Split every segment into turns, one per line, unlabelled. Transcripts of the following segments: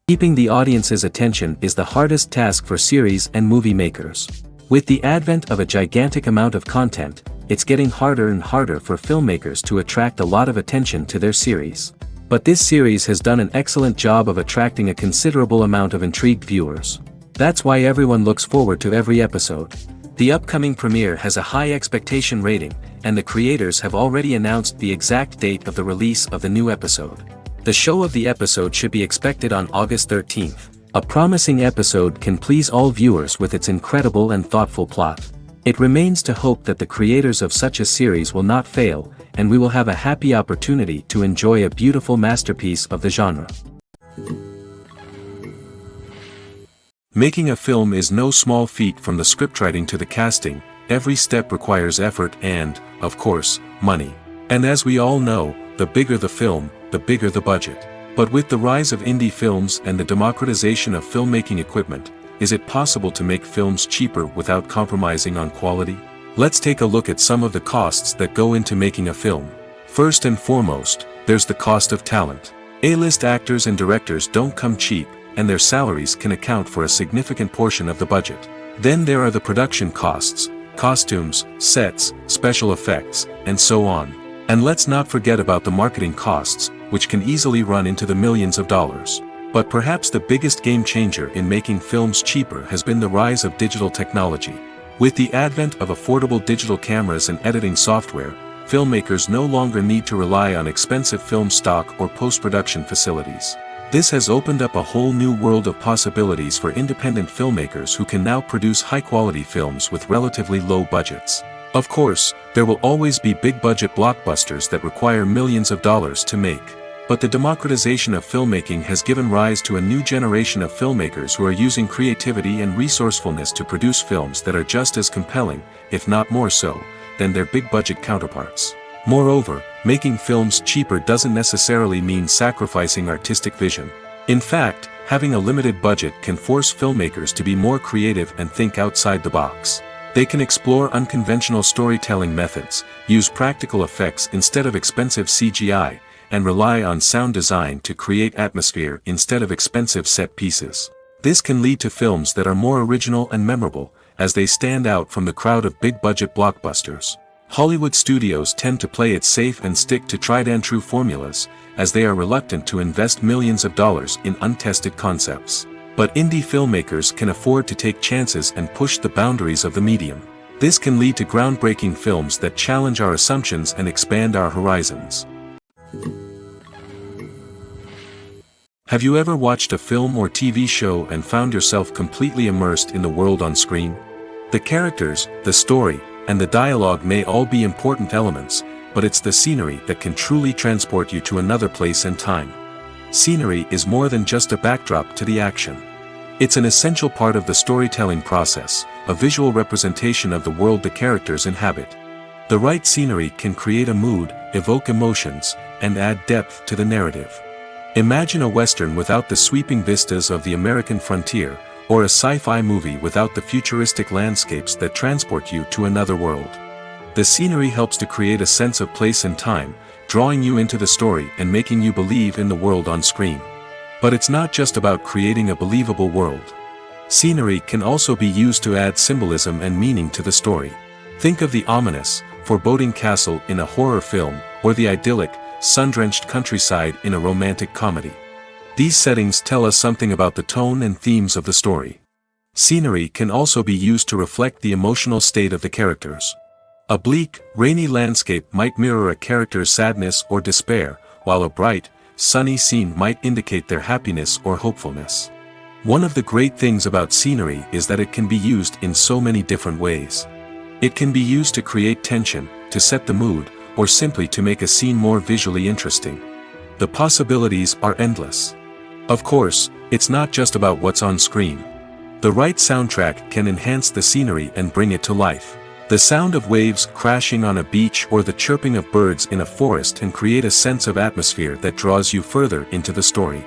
Keeping the audience's attention is the hardest task for series and movie makers. With the advent of a gigantic amount of content, it's getting harder and harder for filmmakers to attract a lot of attention to their series. But this series has done an excellent job of attracting a considerable amount of intrigued viewers. That's why everyone looks forward to every episode. The upcoming premiere has a high expectation rating, and the creators have already announced the exact date of the release of the new episode. The show of the episode should be expected on August 13th. A promising episode can please all viewers with its incredible and thoughtful plot. It remains to hope that the creators of such a series will not fail, and we will have a happy opportunity to enjoy a beautiful masterpiece of the genre. Making a film is no small feat. From the scriptwriting to the casting, every step requires effort and, of course, money. And as we all know, the bigger the film, the bigger the budget. But with the rise of indie films and the democratization of filmmaking equipment, is it possible to make films cheaper without compromising on quality? Let's take a look at some of the costs that go into making a film. First and foremost, there's the cost of talent. A-list actors and directors don't come cheap, and their salaries can account for a significant portion of the budget. Then there are the production costs, costumes, sets, special effects, and so on. And let's not forget about the marketing costs, which can easily run into the millions of dollars. But perhaps the biggest game changer in making films cheaper has been the rise of digital technology. With the advent of affordable digital cameras and editing software, filmmakers no longer need to rely on expensive film stock or post-production facilities. This has opened up a whole new world of possibilities for independent filmmakers who can now produce high-quality films with relatively low budgets. Of course, there will always be big-budget blockbusters that require millions of dollars to make. But the democratization of filmmaking has given rise to a new generation of filmmakers who are using creativity and resourcefulness to produce films that are just as compelling, if not more so, than their big-budget counterparts. Moreover, making films cheaper doesn't necessarily mean sacrificing artistic vision. In fact, having a limited budget can force filmmakers to be more creative and think outside the box. They can explore unconventional storytelling methods, use practical effects instead of expensive CGI, and rely on sound design to create atmosphere instead of expensive set pieces. This can lead to films that are more original and memorable, as they stand out from the crowd of big-budget blockbusters. Hollywood studios tend to play it safe and stick to tried-and-true formulas, as they are reluctant to invest millions of dollars in untested concepts. But indie filmmakers can afford to take chances and push the boundaries of the medium. This can lead to groundbreaking films that challenge our assumptions and expand our horizons. Have you ever watched a film or TV show and found yourself completely immersed in the world on screen? The characters, the story, and the dialogue may all be important elements, but it's the scenery that can truly transport you to another place and time. Scenery is more than just a backdrop to the action. It's an essential part of the storytelling process, a visual representation of the world the characters inhabit. The right scenery can create a mood, evoke emotions, and add depth to the narrative. Imagine a Western without the sweeping vistas of the American frontier, or a sci-fi movie without the futuristic landscapes that transport you to another world. The scenery helps to create a sense of place and time, drawing you into the story and making you believe in the world on screen. But it's not just about creating a believable world. Scenery can also be used to add symbolism and meaning to the story. Think of the ominous, foreboding castle in a horror film, or the idyllic, sun-drenched countryside in a romantic comedy. These settings tell us something about the tone and themes of the story. Scenery can also be used to reflect the emotional state of the characters. A bleak, rainy landscape might mirror a character's sadness or despair, while a bright, sunny scene might indicate their happiness or hopefulness. One of the great things about scenery is that it can be used in so many different ways. It can be used to create tension, to set the mood, or simply to make a scene more visually interesting. The possibilities are endless. Of course, it's not just about what's on screen. The right soundtrack can enhance the scenery and bring it to life. The sound of waves crashing on a beach or the chirping of birds in a forest can create a sense of atmosphere that draws you further into the story.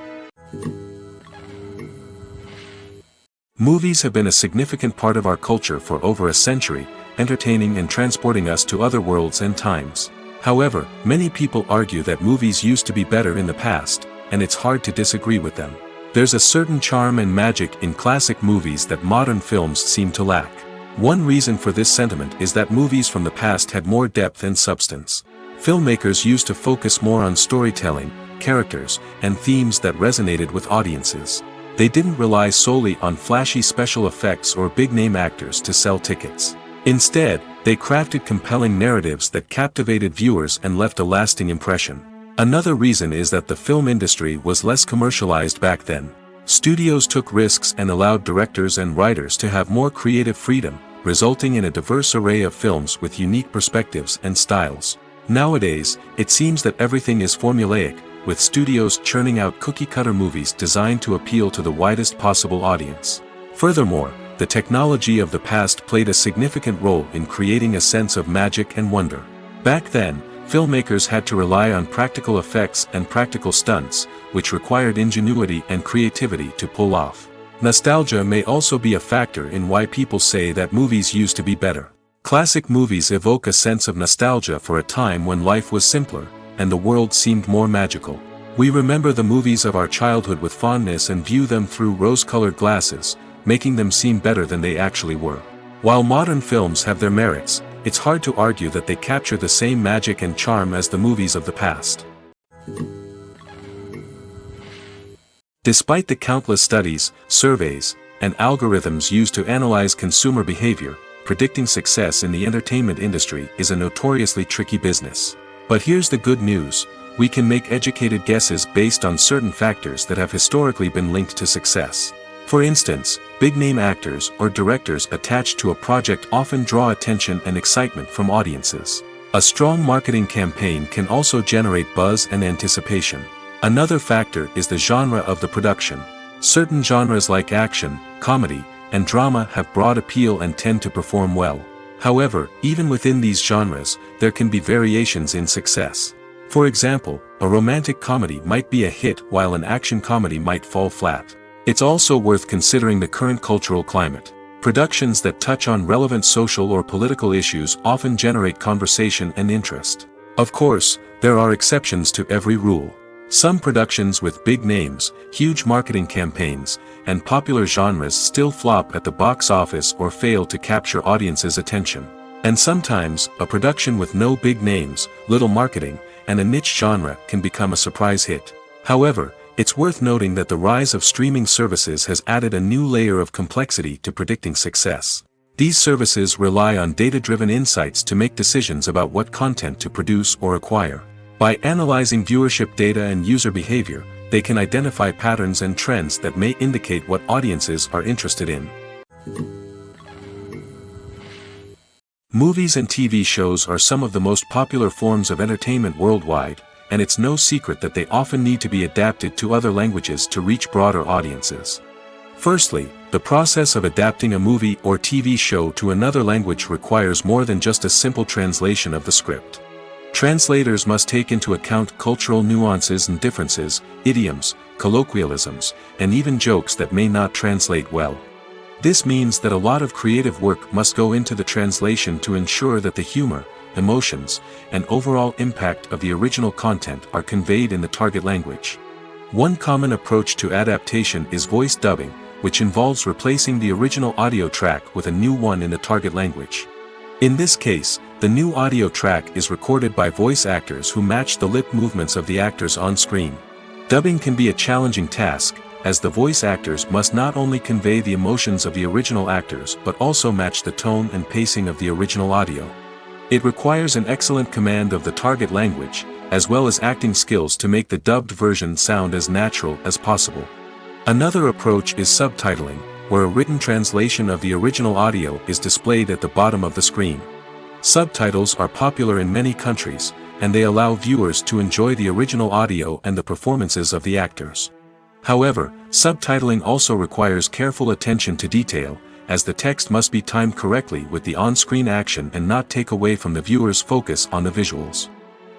Movies have been a significant part of our culture for over a century, entertaining and transporting us to other worlds and times. However, many people argue that movies used to be better in the past, and it's hard to disagree with them. There's a certain charm and magic in classic movies that modern films seem to lack. One reason for this sentiment is that movies from the past had more depth and substance. Filmmakers used to focus more on storytelling, characters, and themes that resonated with audiences. They didn't rely solely on flashy special effects or big-name actors to sell tickets. Instead, they crafted compelling narratives that captivated viewers and left a lasting impression. Another reason is that the film industry was less commercialized back then. Studios took risks and allowed directors and writers to have more creative freedom, resulting in a diverse array of films with unique perspectives and styles. Nowadays, it seems that everything is formulaic, with studios churning out cookie-cutter movies designed to appeal to the widest possible audience. Furthermore, the technology of the past played a significant role in creating a sense of magic and wonder. Back then, filmmakers had to rely on practical effects and practical stunts, which required ingenuity and creativity to pull off. Nostalgia may also be a factor in why people say that movies used to be better. Classic movies evoke a sense of nostalgia for a time when life was simpler, and the world seemed more magical. We remember the movies of our childhood with fondness and view them through rose-colored glasses, making them seem better than they actually were. While modern films have their merits, it's hard to argue that they capture the same magic and charm as the movies of the past. Despite the countless studies, surveys, and algorithms used to analyze consumer behavior, predicting success in the entertainment industry is a notoriously tricky business. But here's the good news: we can make educated guesses based on certain factors that have historically been linked to success. For instance, big-name actors or directors attached to a project often draw attention and excitement from audiences. A strong marketing campaign can also generate buzz and anticipation. Another factor is the genre of the production. Certain genres like action, comedy, and drama have broad appeal and tend to perform well. However, even within these genres, there can be variations in success. For example, a romantic comedy might be a hit while an action comedy might fall flat. It's also worth considering the current cultural climate. Productions that touch on relevant social or political issues often generate conversation and interest. Of course, there are exceptions to every rule. Some productions with big names, huge marketing campaigns, and popular genres still flop at the box office or fail to capture audiences' attention. And sometimes, a production with no big names, little marketing, and a niche genre can become a surprise hit. However, it's worth noting that the rise of streaming services has added a new layer of complexity to predicting success. These services rely on data-driven insights to make decisions about what content to produce or acquire. By analyzing viewership data and user behavior, they can identify patterns and trends that may indicate what audiences are interested in. Movies and TV shows are some of the most popular forms of entertainment worldwide, and it's no secret that they often need to be adapted to other languages to reach broader audiences. Firstly, the process of adapting a movie or TV show to another language requires more than just a simple translation of the script. Translators must take into account cultural nuances and differences, idioms, colloquialisms, and even jokes that may not translate well. This means that a lot of creative work must go into the translation to ensure that the humor, emotions, and overall impact of the original content are conveyed in the target language. One common approach to adaptation is voice dubbing, which involves replacing the original audio track with a new one in the target language. In this case, the new audio track is recorded by voice actors who match the lip movements of the actors on screen. Dubbing can be a challenging task, as the voice actors must not only convey the emotions of the original actors but also match the tone and pacing of the original audio. It requires an excellent command of the target language, as well as acting skills to make the dubbed version sound as natural as possible. Another approach is subtitling, where a written translation of the original audio is displayed at the bottom of the screen. Subtitles are popular in many countries, and they allow viewers to enjoy the original audio and the performances of the actors. However, subtitling also requires careful attention to detail, as the text must be timed correctly with the on-screen action and not take away from the viewer's focus on the visuals.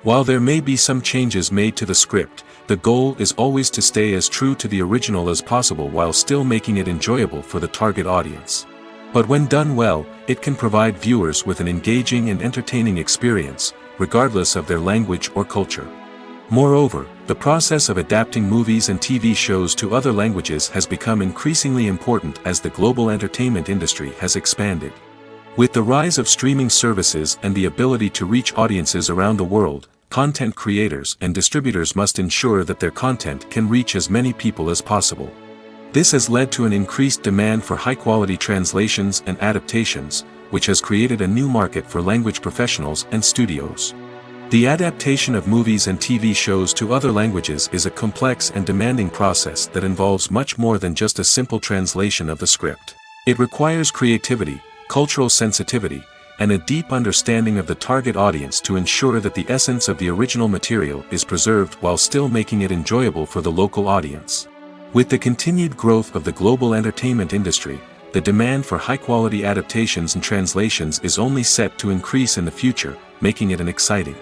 While there may be some changes made to the script, the goal is always to stay as true to the original as possible while still making it enjoyable for the target audience. But when done well, it can provide viewers with an engaging and entertaining experience, regardless of their language or culture. Moreover, the process of adapting movies and TV shows to other languages has become increasingly important as the global entertainment industry has expanded. With the rise of streaming services and the ability to reach audiences around the world, content creators and distributors must ensure that their content can reach as many people as possible. This has led to an increased demand for high-quality translations and adaptations, which has created a new market for language professionals and studios. The adaptation of movies and TV shows to other languages is a complex and demanding process that involves much more than just a simple translation of the script. It requires creativity, cultural sensitivity, and a deep understanding of the target audience to ensure that the essence of the original material is preserved while still making it enjoyable for the local audience. With the continued growth of the global entertainment industry, the demand for high-quality adaptations and translations is only set to increase in the future, making it an exciting.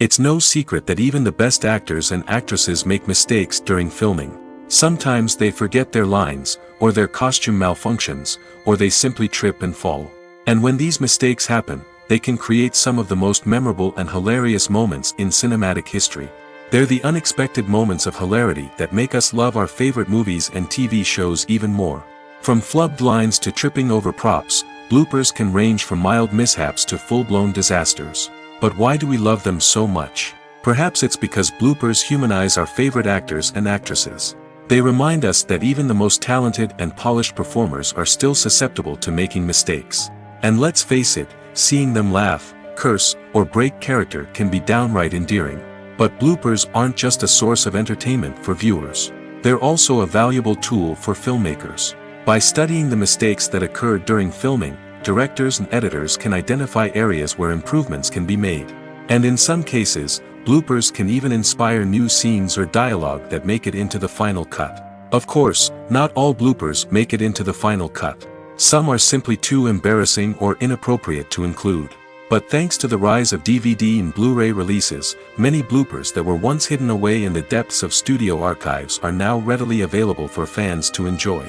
It's no secret that even the best actors and actresses make mistakes during filming. Sometimes they forget their lines, or their costume malfunctions, or they simply trip and fall. And when these mistakes happen, they can create some of the most memorable and hilarious moments in cinematic history. They're the unexpected moments of hilarity that make us love our favorite movies and TV shows even more. From flubbed lines to tripping over props, bloopers can range from mild mishaps to full-blown disasters. But why do we love them so much? Perhaps it's because bloopers humanize our favorite actors and actresses. They remind us that even the most talented and polished performers are still susceptible to making mistakes. And let's face it, seeing them laugh, curse, or break character can be downright endearing. But bloopers aren't just a source of entertainment for viewers. They're also a valuable tool for filmmakers. By studying the mistakes that occurred during filming, directors and editors can identify areas where improvements can be made. And in some cases, bloopers can even inspire new scenes or dialogue that make it into the final cut. Of course, not all bloopers make it into the final cut. Some are simply too embarrassing or inappropriate to include. But thanks to the rise of DVD and Blu-ray releases, many bloopers that were once hidden away in the depths of studio archives are now readily available for fans to enjoy.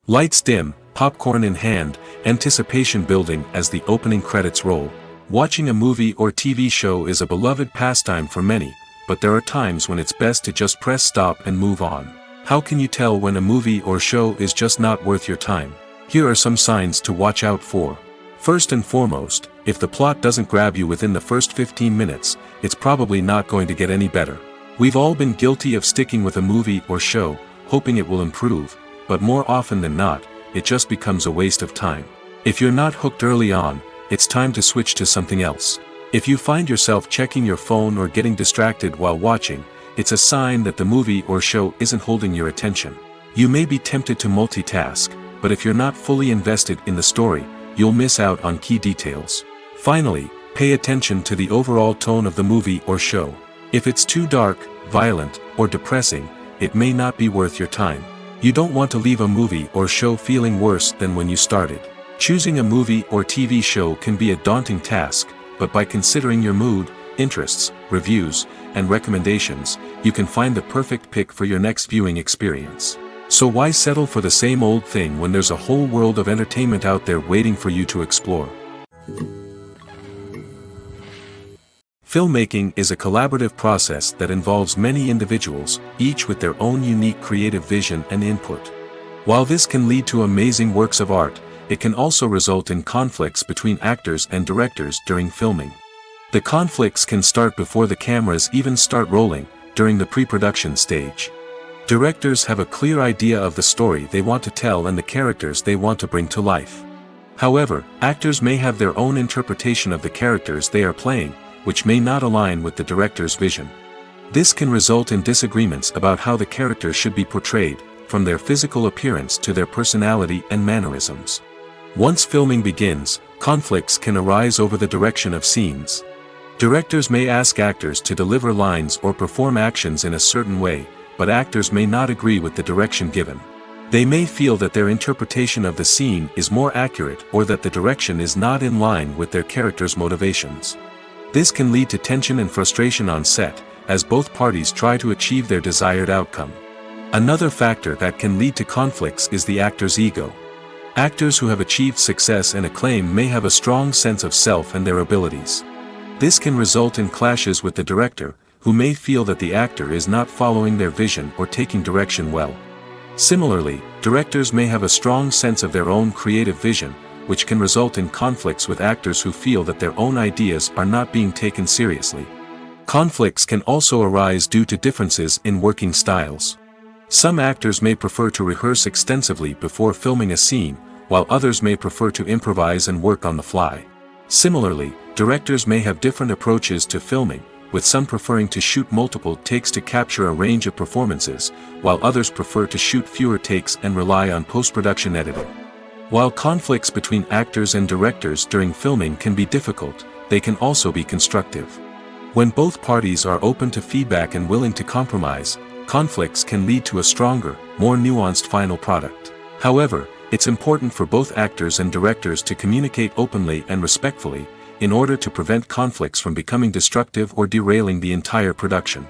Lights dim, popcorn in hand, anticipation building as the opening credits roll. Watching a movie or TV show is a beloved pastime for many, but there are times when it's best to just press stop and move on. How can you tell when a movie or show is just not worth your time? Here are some signs to watch out for. First and foremost, if the plot doesn't grab you within the first 15 minutes, it's probably not going to get any better. We've all been guilty of sticking with a movie or show, hoping it will improve, but more often than not, it just becomes a waste of time. If you're not hooked early on, it's time to switch to something else. If you find yourself checking your phone or getting distracted while watching, it's a sign that the movie or show isn't holding your attention. You may be tempted to multitask, but if you're not fully invested in the story, you'll miss out on key details. Finally, pay attention to the overall tone of the movie or show. If it's too dark, violent, or depressing, it may not be worth your time. You don't want to leave a movie or show feeling worse than when you started. Choosing a movie or TV show can be a daunting task, but by considering your mood, interests, reviews, and recommendations, you can find the perfect pick for your next viewing experience. So why settle for the same old thing when there's a whole world of entertainment out there waiting for you to explore? Filmmaking is a collaborative process that involves many individuals, each with their own unique creative vision and input. While this can lead to amazing works of art, it can also result in conflicts between actors and directors during filming. The conflicts can start before the cameras even start rolling, during the pre-production stage. Directors have a clear idea of the story they want to tell and the characters they want to bring to life. However, actors may have their own interpretation of the characters they are playing, which may not align with the director's vision. This can result in disagreements about how the characters should be portrayed, from their physical appearance to their personality and mannerisms. Once filming begins, conflicts can arise over the direction of scenes. Directors may ask actors to deliver lines or perform actions in a certain way, but actors may not agree with the direction given. They may feel that their interpretation of the scene is more accurate or that the direction is not in line with their character's motivations. This can lead to tension and frustration on set, as both parties try to achieve their desired outcome. Another factor that can lead to conflicts is the actor's ego. Actors who have achieved success and acclaim may have a strong sense of self and their abilities. This can result in clashes with the director, who may feel that the actor is not following their vision or taking direction well. Similarly, directors may have a strong sense of their own creative vision, which can result in conflicts with actors who feel that their own ideas are not being taken seriously. Conflicts can also arise due to differences in working styles. Some actors may prefer to rehearse extensively before filming a scene, while others may prefer to improvise and work on the fly. Similarly, directors may have different approaches to filming, with some preferring to shoot multiple takes to capture a range of performances, while others prefer to shoot fewer takes and rely on post-production editing. While conflicts between actors and directors during filming can be difficult, they can also be constructive. When both parties are open to feedback and willing to compromise, conflicts can lead to a stronger, more nuanced final product. However, it's important for both actors and directors to communicate openly and respectfully, in order to prevent conflicts from becoming destructive or derailing the entire production.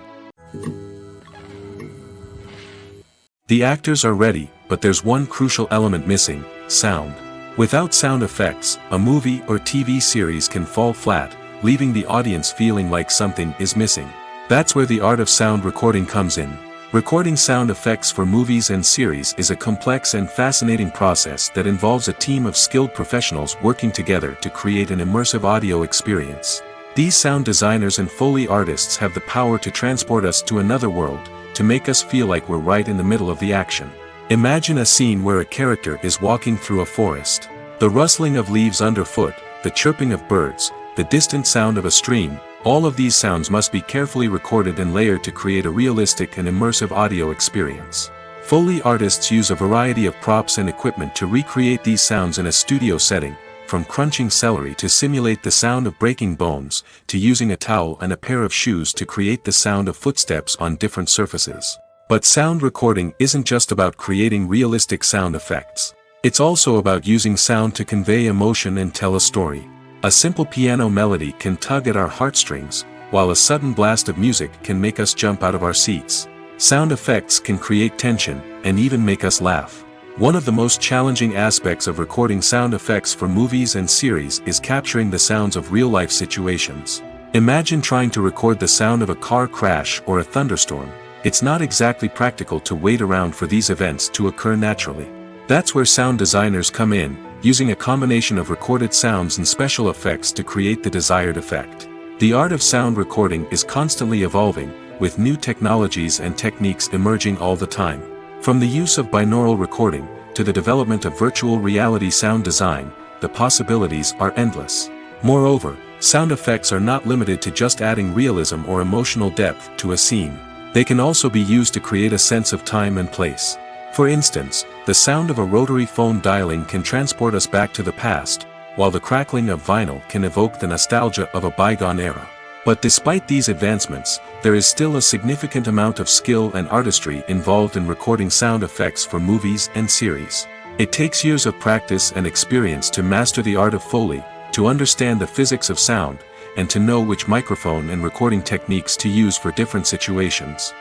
The actors are ready, but there's one crucial element missing: sound. Without sound effects, a movie or TV series can fall flat, leaving the audience feeling like something is missing. That's where the art of sound recording comes in. Recording sound effects for movies and series is a complex and fascinating process that involves a team of skilled professionals working together to create an immersive audio experience. These sound designers and Foley artists have the power to transport us to another world, to make us feel like we're right in the middle of the action. Imagine a scene where a character is walking through a forest. The rustling of leaves underfoot, the chirping of birds, the distant sound of a stream, all of these sounds must be carefully recorded and layered to create a realistic and immersive audio experience. Foley artists use a variety of props and equipment to recreate these sounds in a studio setting, from crunching celery to simulate the sound of breaking bones, to using a towel and a pair of shoes to create the sound of footsteps on different surfaces. But sound recording isn't just about creating realistic sound effects. It's also about using sound to convey emotion and tell a story. A simple piano melody can tug at our heartstrings, while a sudden blast of music can make us jump out of our seats. Sound effects can create tension, and even make us laugh. One of the most challenging aspects of recording sound effects for movies and series is capturing the sounds of real-life situations. Imagine trying to record the sound of a car crash or a thunderstorm. It's not exactly practical to wait around for these events to occur naturally. That's where sound designers come in, using a combination of recorded sounds and special effects to create the desired effect. The art of sound recording is constantly evolving, with new technologies and techniques emerging all the time. From the use of binaural recording, to the development of virtual reality sound design, the possibilities are endless. Moreover, sound effects are not limited to just adding realism or emotional depth to a scene. They can also be used to create a sense of time and place. For instance, the sound of a rotary phone dialing can transport us back to the past, while the crackling of vinyl can evoke the nostalgia of a bygone era. But despite these advancements, there is still a significant amount of skill and artistry involved in recording sound effects for movies and series. It takes years of practice and experience to master the art of Foley, to understand the physics of sound, and to know which microphone and recording techniques to use for different situations.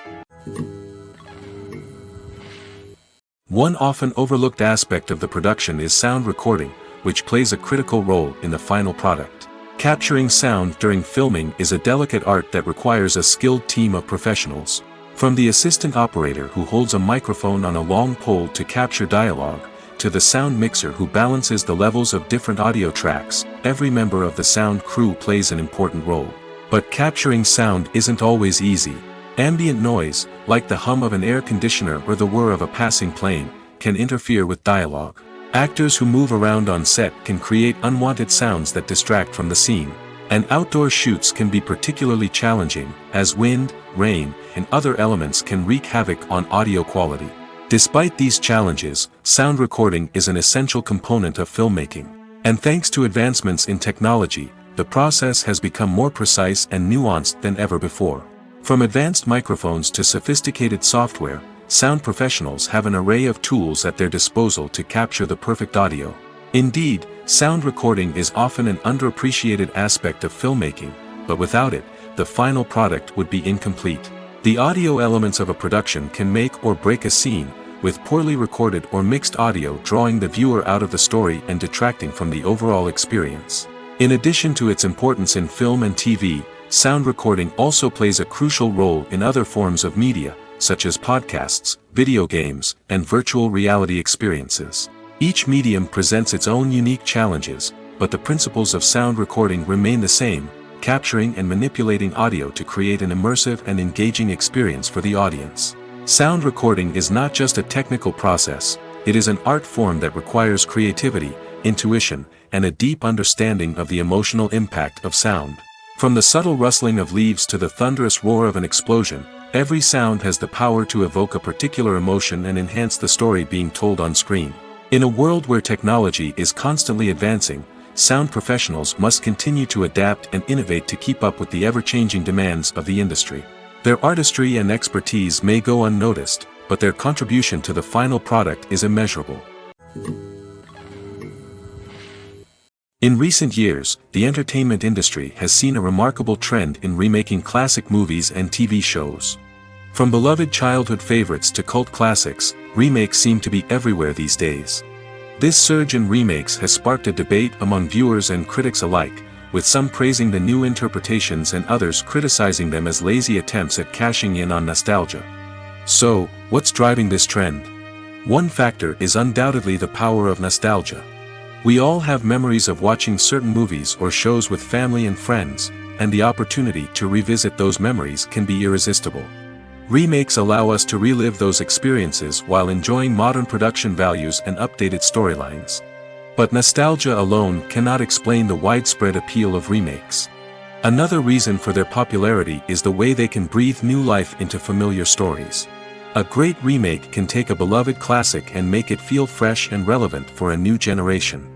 One often overlooked aspect of the production is sound recording, which plays a critical role in the final product. Capturing sound during filming is a delicate art that requires a skilled team of professionals. From the assistant operator who holds a microphone on a long pole to capture dialogue, to the sound mixer who balances the levels of different audio tracks, every member of the sound crew plays an important role. But capturing sound isn't always easy. Ambient noise, like the hum of an air conditioner or the whir of a passing plane, can interfere with dialogue. Actors who move around on set can create unwanted sounds that distract from the scene. And outdoor shoots can be particularly challenging, as wind, rain, and other elements can wreak havoc on audio quality. Despite these challenges, sound recording is an essential component of filmmaking. And thanks to advancements in technology, the process has become more precise and nuanced than ever before. From advanced microphones to sophisticated software, sound professionals have an array of tools at their disposal to capture the perfect audio. Indeed, sound recording is often an underappreciated aspect of filmmaking, but without it, the final product would be incomplete. The audio elements of a production can make or break a scene, with poorly recorded or mixed audio drawing the viewer out of the story and detracting from the overall experience. In addition to its importance in film and TV, sound recording also plays a crucial role in other forms of media, such as podcasts, video games, and virtual reality experiences. Each medium presents its own unique challenges, but the principles of sound recording remain the same, capturing and manipulating audio to create an immersive and engaging experience for the audience. Sound recording is not just a technical process, it is an art form that requires creativity, intuition, and a deep understanding of the emotional impact of sound. From the subtle rustling of leaves to the thunderous roar of an explosion, every sound has the power to evoke a particular emotion and enhance the story being told on screen. In a world where technology is constantly advancing, sound professionals must continue to adapt and innovate to keep up with the ever-changing demands of the industry. Their artistry and expertise may go unnoticed, but their contribution to the final product is immeasurable. In recent years, the entertainment industry has seen a remarkable trend in remaking classic movies and TV shows. From beloved childhood favorites to cult classics, remakes seem to be everywhere these days. This surge in remakes has sparked a debate among viewers and critics alike, with some praising the new interpretations and others criticizing them as lazy attempts at cashing in on nostalgia. So, what's driving this trend? One factor is undoubtedly the power of nostalgia. We all have memories of watching certain movies or shows with family and friends, and the opportunity to revisit those memories can be irresistible. Remakes allow us to relive those experiences while enjoying modern production values and updated storylines. But nostalgia alone cannot explain the widespread appeal of remakes. Another reason for their popularity is the way they can breathe new life into familiar stories. A great remake can take a beloved classic and make it feel fresh and relevant for a new generation.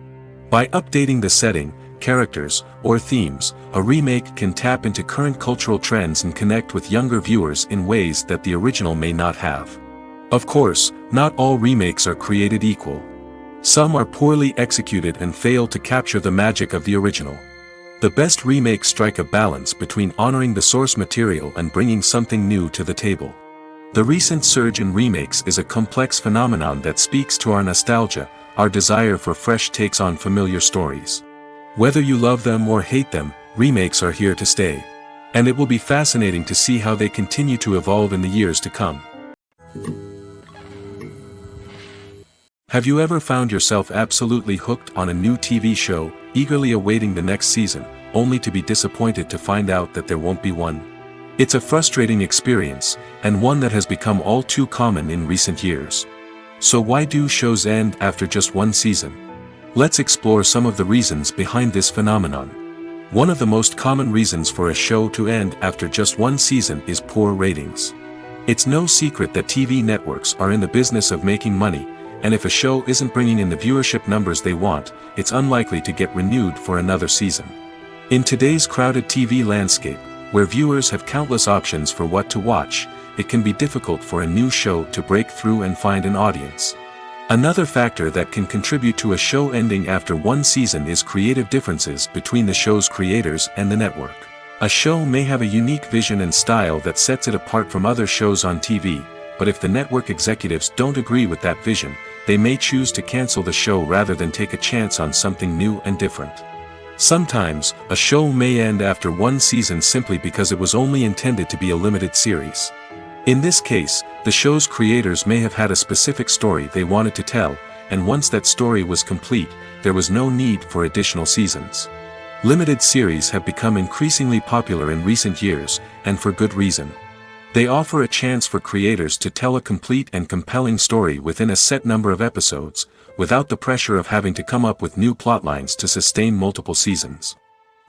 By updating the setting, characters, or themes, a remake can tap into current cultural trends and connect with younger viewers in ways that the original may not have. Of course, not all remakes are created equal. Some are poorly executed and fail to capture the magic of the original. The best remakes strike a balance between honoring the source material and bringing something new to the table. The recent surge in remakes is a complex phenomenon that speaks to our nostalgia, our desire for fresh takes on familiar stories. Whether you love them or hate them, remakes are here to stay. And it will be fascinating to see how they continue to evolve in the years to come. Have you ever found yourself absolutely hooked on a new TV show, eagerly awaiting the next season, only to be disappointed to find out that there won't be one? It's a frustrating experience, and one that has become all too common in recent years. So why do shows end after just one season? Let's explore some of the reasons behind this phenomenon. One of the most common reasons for a show to end after just one season is poor ratings. It's no secret that TV networks are in the business of making money, and if a show isn't bringing in the viewership numbers they want, it's unlikely to get renewed for another season. In today's crowded TV landscape, where viewers have countless options for what to watch, it can be difficult for a new show to break through and find an audience. Another factor that can contribute to a show ending after one season is creative differences between the show's creators and the network. A show may have a unique vision and style that sets it apart from other shows on TV, but if the network executives don't agree with that vision, they may choose to cancel the show rather than take a chance on something new and different. Sometimes, a show may end after one season simply because it was only intended to be a limited series. In this case, the show's creators may have had a specific story they wanted to tell, and once that story was complete, there was no need for additional seasons. Limited series have become increasingly popular in recent years, and for good reason. They offer a chance for creators to tell a complete and compelling story within a set number of episodes, without the pressure of having to come up with new plotlines to sustain multiple seasons.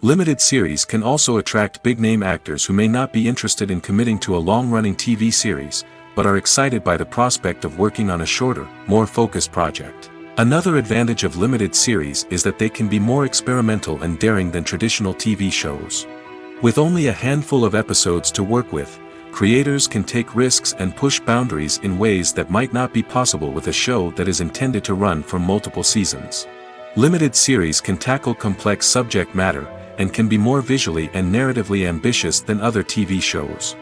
Limited series can also attract big-name actors who may not be interested in committing to a long-running TV series, but are excited by the prospect of working on a shorter, more focused project. Another advantage of limited series is that they can be more experimental and daring than traditional TV shows. With only a handful of episodes to work with, creators can take risks and push boundaries in ways that might not be possible with a show that is intended to run for multiple seasons. Limited series can tackle complex subject matter, and can be more visually and narratively ambitious than other TV shows.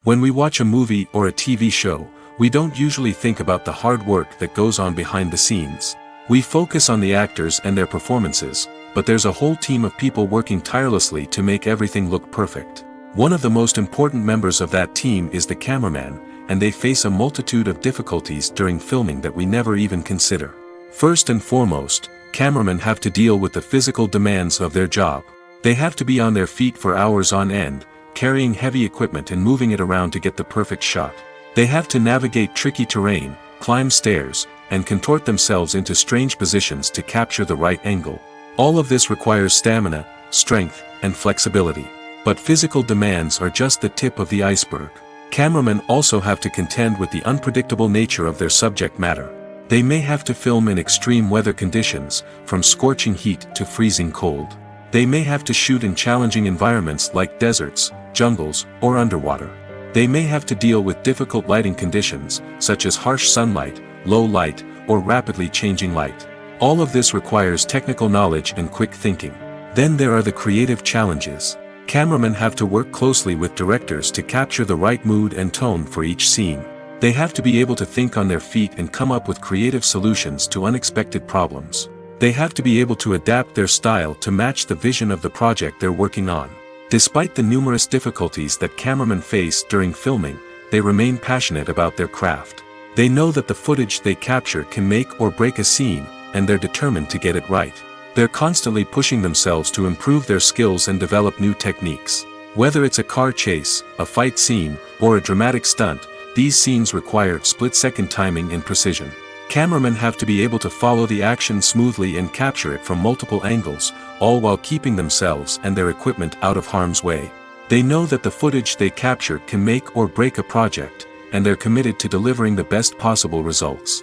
When we watch a movie or a TV show, we don't usually think about the hard work that goes on behind the scenes. We focus on the actors and their performances, but there's a whole team of people working tirelessly to make everything look perfect. One of the most important members of that team is the cameraman, and they face a multitude of difficulties during filming that we never even consider. First and foremost, cameramen have to deal with the physical demands of their job. They have to be on their feet for hours on end, carrying heavy equipment and moving it around to get the perfect shot. They have to navigate tricky terrain, climb stairs, and contort themselves into strange positions to capture the right angle. All of this requires stamina, strength, and flexibility. But physical demands are just the tip of the iceberg. Cameramen also have to contend with the unpredictable nature of their subject matter. They may have to film in extreme weather conditions, from scorching heat to freezing cold. They may have to shoot in challenging environments like deserts, jungles, or underwater. They may have to deal with difficult lighting conditions, such as harsh sunlight, low light, or rapidly changing light. All of this requires technical knowledge and quick thinking. Then there are the creative challenges. Cameramen have to work closely with directors to capture the right mood and tone for each scene. They have to be able to think on their feet and come up with creative solutions to unexpected problems. They have to be able to adapt their style to match the vision of the project they're working on. Despite the numerous difficulties that cameramen face during filming, they remain passionate about their craft. They know that the footage they capture can make or break a scene, and they're determined to get it right. They're constantly pushing themselves to improve their skills and develop new techniques. Whether it's a car chase, a fight scene, or a dramatic stunt, these scenes require split-second timing and precision. Cameramen have to be able to follow the action smoothly and capture it from multiple angles, all while keeping themselves and their equipment out of harm's way. They know that the footage they capture can make or break a project, and they're committed to delivering the best possible results.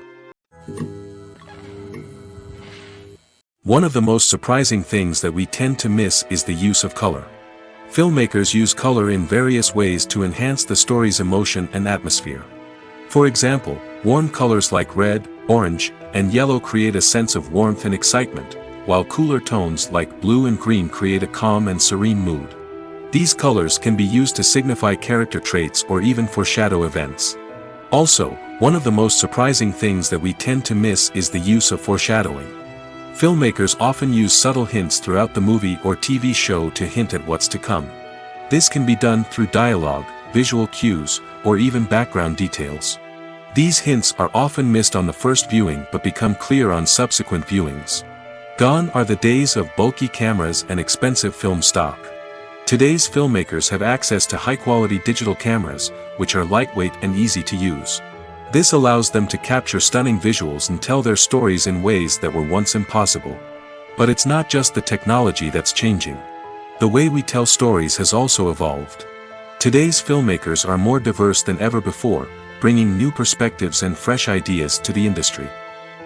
One of the most surprising things that we tend to miss is the use of color. Filmmakers use color in various ways to enhance the story's emotion and atmosphere. For example, warm colors like red, orange, and yellow create a sense of warmth and excitement, while cooler tones like blue and green create a calm and serene mood. These colors can be used to signify character traits or even foreshadow events. Also, one of the most surprising things that we tend to miss is the use of foreshadowing. Filmmakers often use subtle hints throughout the movie or TV show to hint at what's to come. This can be done through dialogue, visual cues, or even background details. These hints are often missed on the first viewing but become clear on subsequent viewings. Gone are the days of bulky cameras and expensive film stock. Today's filmmakers have access to high-quality digital cameras, which are lightweight and easy to use. This allows them to capture stunning visuals and tell their stories in ways that were once impossible. But it's not just the technology that's changing. The way we tell stories has also evolved. Today's filmmakers are more diverse than ever before, bringing new perspectives and fresh ideas to the industry.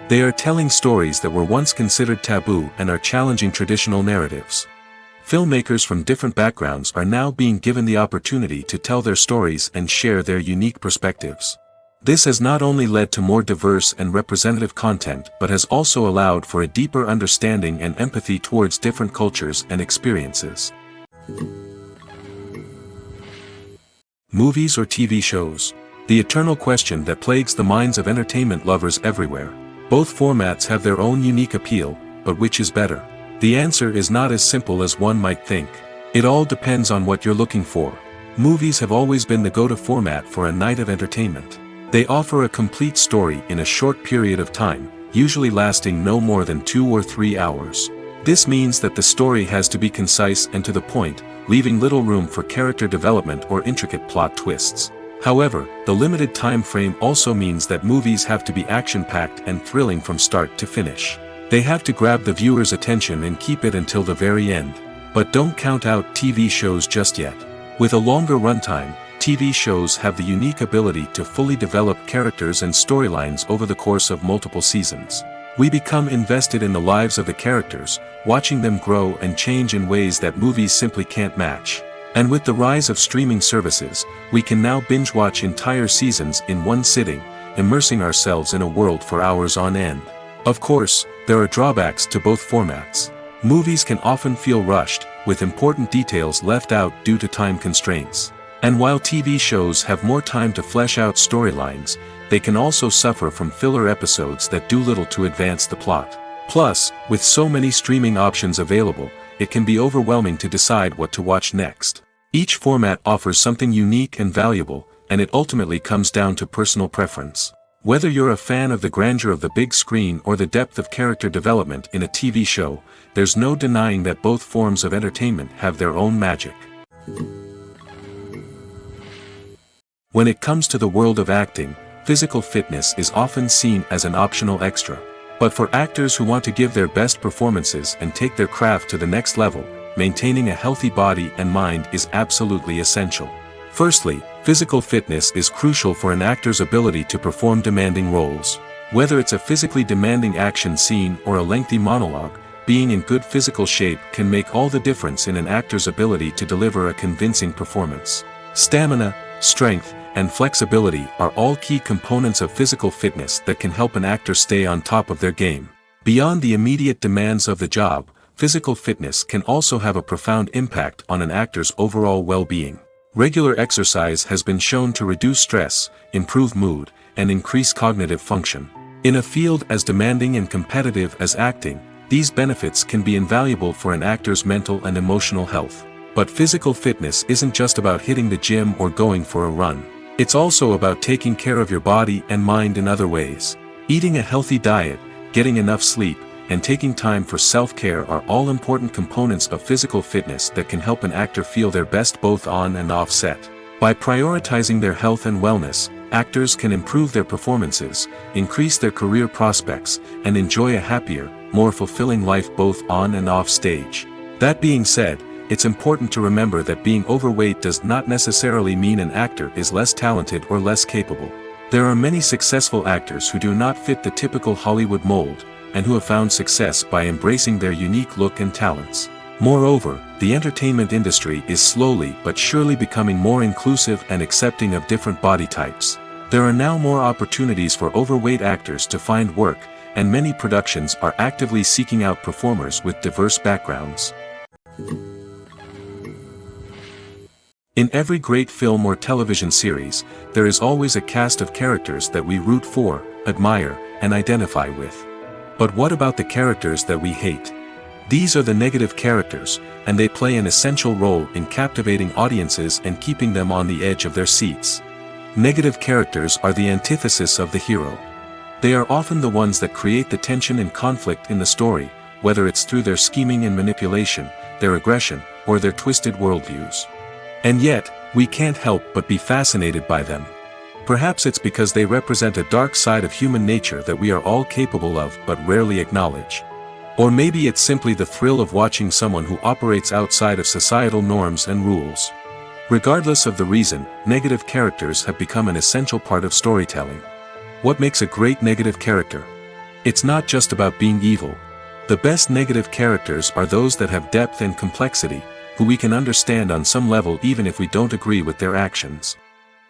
They are telling stories that were once considered taboo and are challenging traditional narratives. Filmmakers from different backgrounds are now being given the opportunity to tell their stories and share their unique perspectives. This has not only led to more diverse and representative content but has also allowed for a deeper understanding and empathy towards different cultures and experiences. Movies or TV shows? The eternal question that plagues the minds of entertainment lovers everywhere. Both formats have their own unique appeal, but which is better? The answer is not as simple as one might think. It all depends on what you're looking for. Movies have always been the go-to format for a night of entertainment. They offer a complete story in a short period of time, usually lasting no more than 2 or 3 hours. This means that the story has to be concise and to the point, leaving little room for character development or intricate plot twists. However, the limited time frame also means that movies have to be action-packed and thrilling from start to finish. They have to grab the viewer's attention and keep it until the very end. But don't count out TV shows just yet. With a longer runtime, TV shows have the unique ability to fully develop characters and storylines over the course of multiple seasons. We become invested in the lives of the characters, watching them grow and change in ways that movies simply can't match. And with the rise of streaming services, we can now binge-watch entire seasons in one sitting, immersing ourselves in a world for hours on end. Of course, there are drawbacks to both formats. Movies can often feel rushed, with important details left out due to time constraints. And while TV shows have more time to flesh out storylines, they can also suffer from filler episodes that do little to advance the plot. Plus, with so many streaming options available, it can be overwhelming to decide what to watch next. Each format offers something unique and valuable, and it ultimately comes down to personal preference. Whether you're a fan of the grandeur of the big screen or the depth of character development in a TV show, there's no denying that both forms of entertainment have their own magic. When it comes to the world of acting, physical fitness is often seen as an optional extra. But for actors who want to give their best performances and take their craft to the next level, maintaining a healthy body and mind is absolutely essential. Firstly, physical fitness is crucial for an actor's ability to perform demanding roles. Whether it's a physically demanding action scene or a lengthy monologue, being in good physical shape can make all the difference in an actor's ability to deliver a convincing performance. Stamina, strength, and flexibility are all key components of physical fitness that can help an actor stay on top of their game. Beyond the immediate demands of the job, physical fitness can also have a profound impact on an actor's overall well-being. Regular exercise has been shown to reduce stress, improve mood, and increase cognitive function. In a field as demanding and competitive as acting, these benefits can be invaluable for an actor's mental and emotional health. But physical fitness isn't just about hitting the gym or going for a run. It's also about taking care of your body and mind in other ways. Eating a healthy diet, getting enough sleep, and taking time for self-care are all important components of physical fitness that can help an actor feel their best both on and off set. By prioritizing their health and wellness, actors can improve their performances, increase their career prospects, and enjoy a happier, more fulfilling life both on and off stage. That being said, it's important to remember that being overweight does not necessarily mean an actor is less talented or less capable. There are many successful actors who do not fit the typical Hollywood mold, and who have found success by embracing their unique look and talents. Moreover, the entertainment industry is slowly but surely becoming more inclusive and accepting of different body types. There are now more opportunities for overweight actors to find work, and many productions are actively seeking out performers with diverse backgrounds. In every great film or television series, there is always a cast of characters that we root for, admire, and identify with. But what about the characters that we hate? These are the negative characters, and they play an essential role in captivating audiences and keeping them on the edge of their seats. Negative characters are the antithesis of the hero. They are often the ones that create the tension and conflict in the story, whether it's through their scheming and manipulation, their aggression, or their twisted worldviews. And yet, we can't help but be fascinated by them. Perhaps it's because they represent a dark side of human nature that we are all capable of but rarely acknowledge. Or maybe it's simply the thrill of watching someone who operates outside of societal norms and rules. Regardless of the reason, negative characters have become an essential part of storytelling. What makes a great negative character? It's not just about being evil. The best negative characters are those that have depth and complexity, who we can understand on some level even if we don't agree with their actions.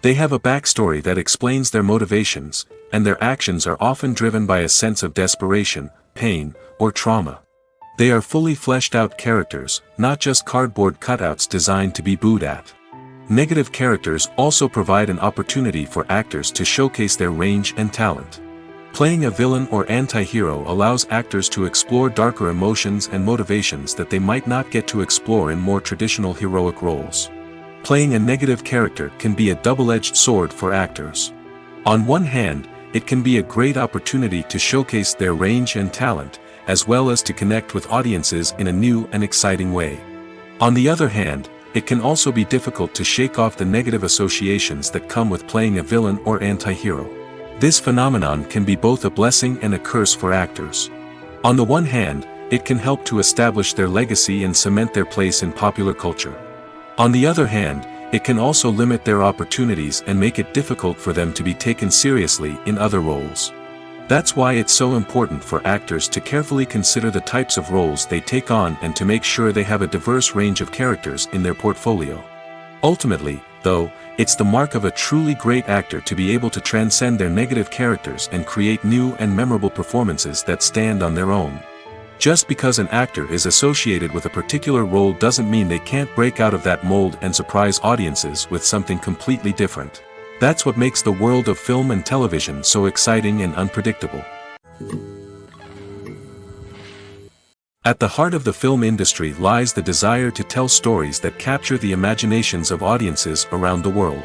They have a backstory that explains their motivations, and their actions are often driven by a sense of desperation, pain, or trauma. They are fully fleshed out characters, not just cardboard cutouts designed to be booed at. Negative characters also provide an opportunity for actors to showcase their range and talent. Playing a villain or anti-hero allows actors to explore darker emotions and motivations that they might not get to explore in more traditional heroic roles. Playing a negative character can be a double-edged sword for actors. On one hand, it can be a great opportunity to showcase their range and talent, as well as to connect with audiences in a new and exciting way. On the other hand, it can also be difficult to shake off the negative associations that come with playing a villain or anti-hero. This phenomenon can be both a blessing and a curse for actors. On the one hand, it can help to establish their legacy and cement their place in popular culture. On the other hand, it can also limit their opportunities and make it difficult for them to be taken seriously in other roles. That's why it's so important for actors to carefully consider the types of roles they take on and to make sure they have a diverse range of characters in their portfolio. Ultimately, though, it's the mark of a truly great actor to be able to transcend their negative characters and create new and memorable performances that stand on their own. Just because an actor is associated with a particular role doesn't mean they can't break out of that mold and surprise audiences with something completely different. That's what makes the world of film and television so exciting and unpredictable. At the heart of the film industry lies the desire to tell stories that capture the imaginations of audiences around the world.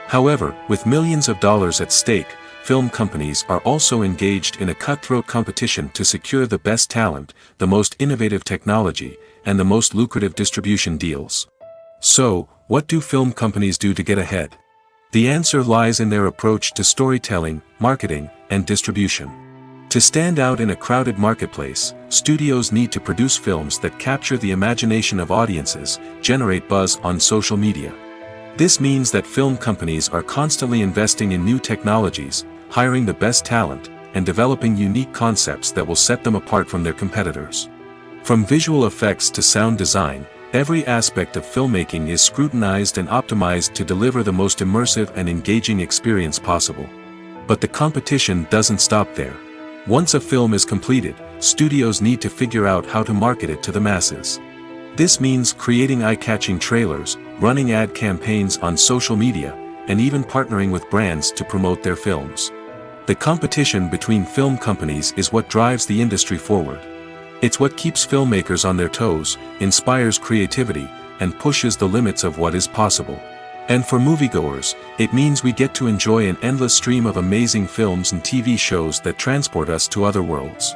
However, with millions of dollars at stake, film companies are also engaged in a cutthroat competition to secure the best talent, the most innovative technology, and the most lucrative distribution deals. So, what do film companies do to get ahead? The answer lies in their approach to storytelling, marketing, and distribution. To stand out in a crowded marketplace, studios need to produce films that capture the imagination of audiences, generate buzz on social media. This means that film companies are constantly investing in new technologies, hiring the best talent, and developing unique concepts that will set them apart from their competitors. From visual effects to sound design, every aspect of filmmaking is scrutinized and optimized to deliver the most immersive and engaging experience possible. But the competition doesn't stop there. Once a film is completed, studios need to figure out how to market it to the masses. This means creating eye-catching trailers, running ad campaigns on social media, and even partnering with brands to promote their films. The competition between film companies is what drives the industry forward. It's what keeps filmmakers on their toes, inspires creativity, and pushes the limits of what is possible. And for moviegoers, it means we get to enjoy an endless stream of amazing films and TV shows that transport us to other worlds.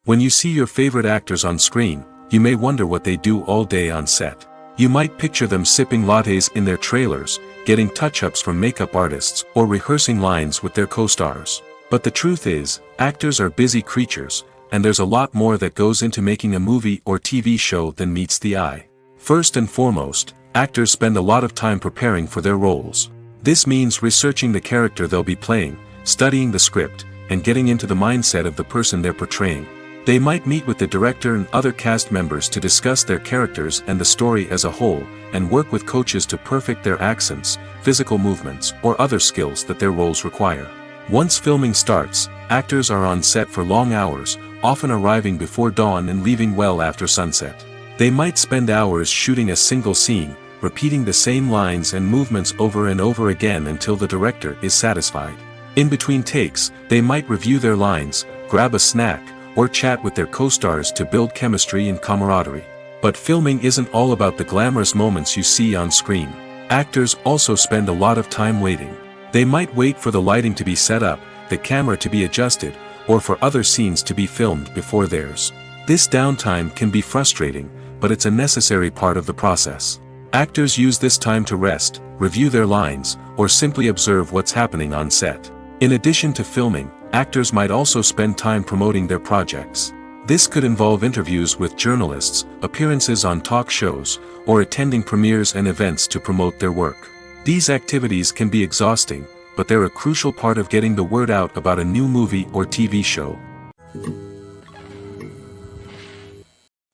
When you see your favorite actors on screen, you may wonder what they do all day on set. You might picture them sipping lattes in their trailers, getting touch-ups from makeup artists, or rehearsing lines with their co-stars. But the truth is, actors are busy creatures, and there's a lot more that goes into making a movie or TV show than meets the eye. First and foremost, actors spend a lot of time preparing for their roles. This means researching the character they'll be playing, studying the script, and getting into the mindset of the person they're portraying. They might meet with the director and other cast members to discuss their characters and the story as a whole, and work with coaches to perfect their accents, physical movements, or other skills that their roles require. Once filming starts, actors are on set for long hours, often arriving before dawn and leaving well after sunset. They might spend hours shooting a single scene, repeating the same lines and movements over and over again until the director is satisfied. In between takes, they might review their lines, grab a snack, or chat with their co-stars to build chemistry and camaraderie. But filming isn't all about the glamorous moments you see on screen. Actors also spend a lot of time waiting. They might wait for the lighting to be set up, the camera to be adjusted, or for other scenes to be filmed before theirs. This downtime can be frustrating, but it's a necessary part of the process. Actors use this time to rest, review their lines, or simply observe what's happening on set. In addition to filming, actors might also spend time promoting their projects. This could involve interviews with journalists, appearances on talk shows, or attending premieres and events to promote their work. These activities can be exhausting, but they're a crucial part of getting the word out about a new movie or TV show.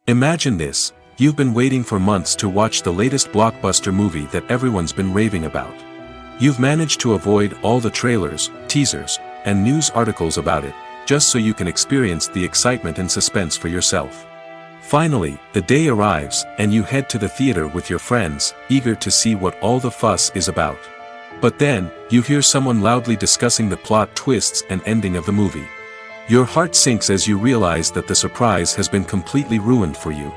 Imagine this: you've been waiting for months to watch the latest blockbuster movie that everyone's been raving about. You've managed to avoid all the trailers, teasers, and news articles about it, just so you can experience the excitement and suspense for yourself. Finally, the day arrives, and you head to the theater with your friends, eager to see what all the fuss is about. But then, you hear someone loudly discussing the plot twists and ending of the movie. Your heart sinks as you realize that the surprise has been completely ruined for you.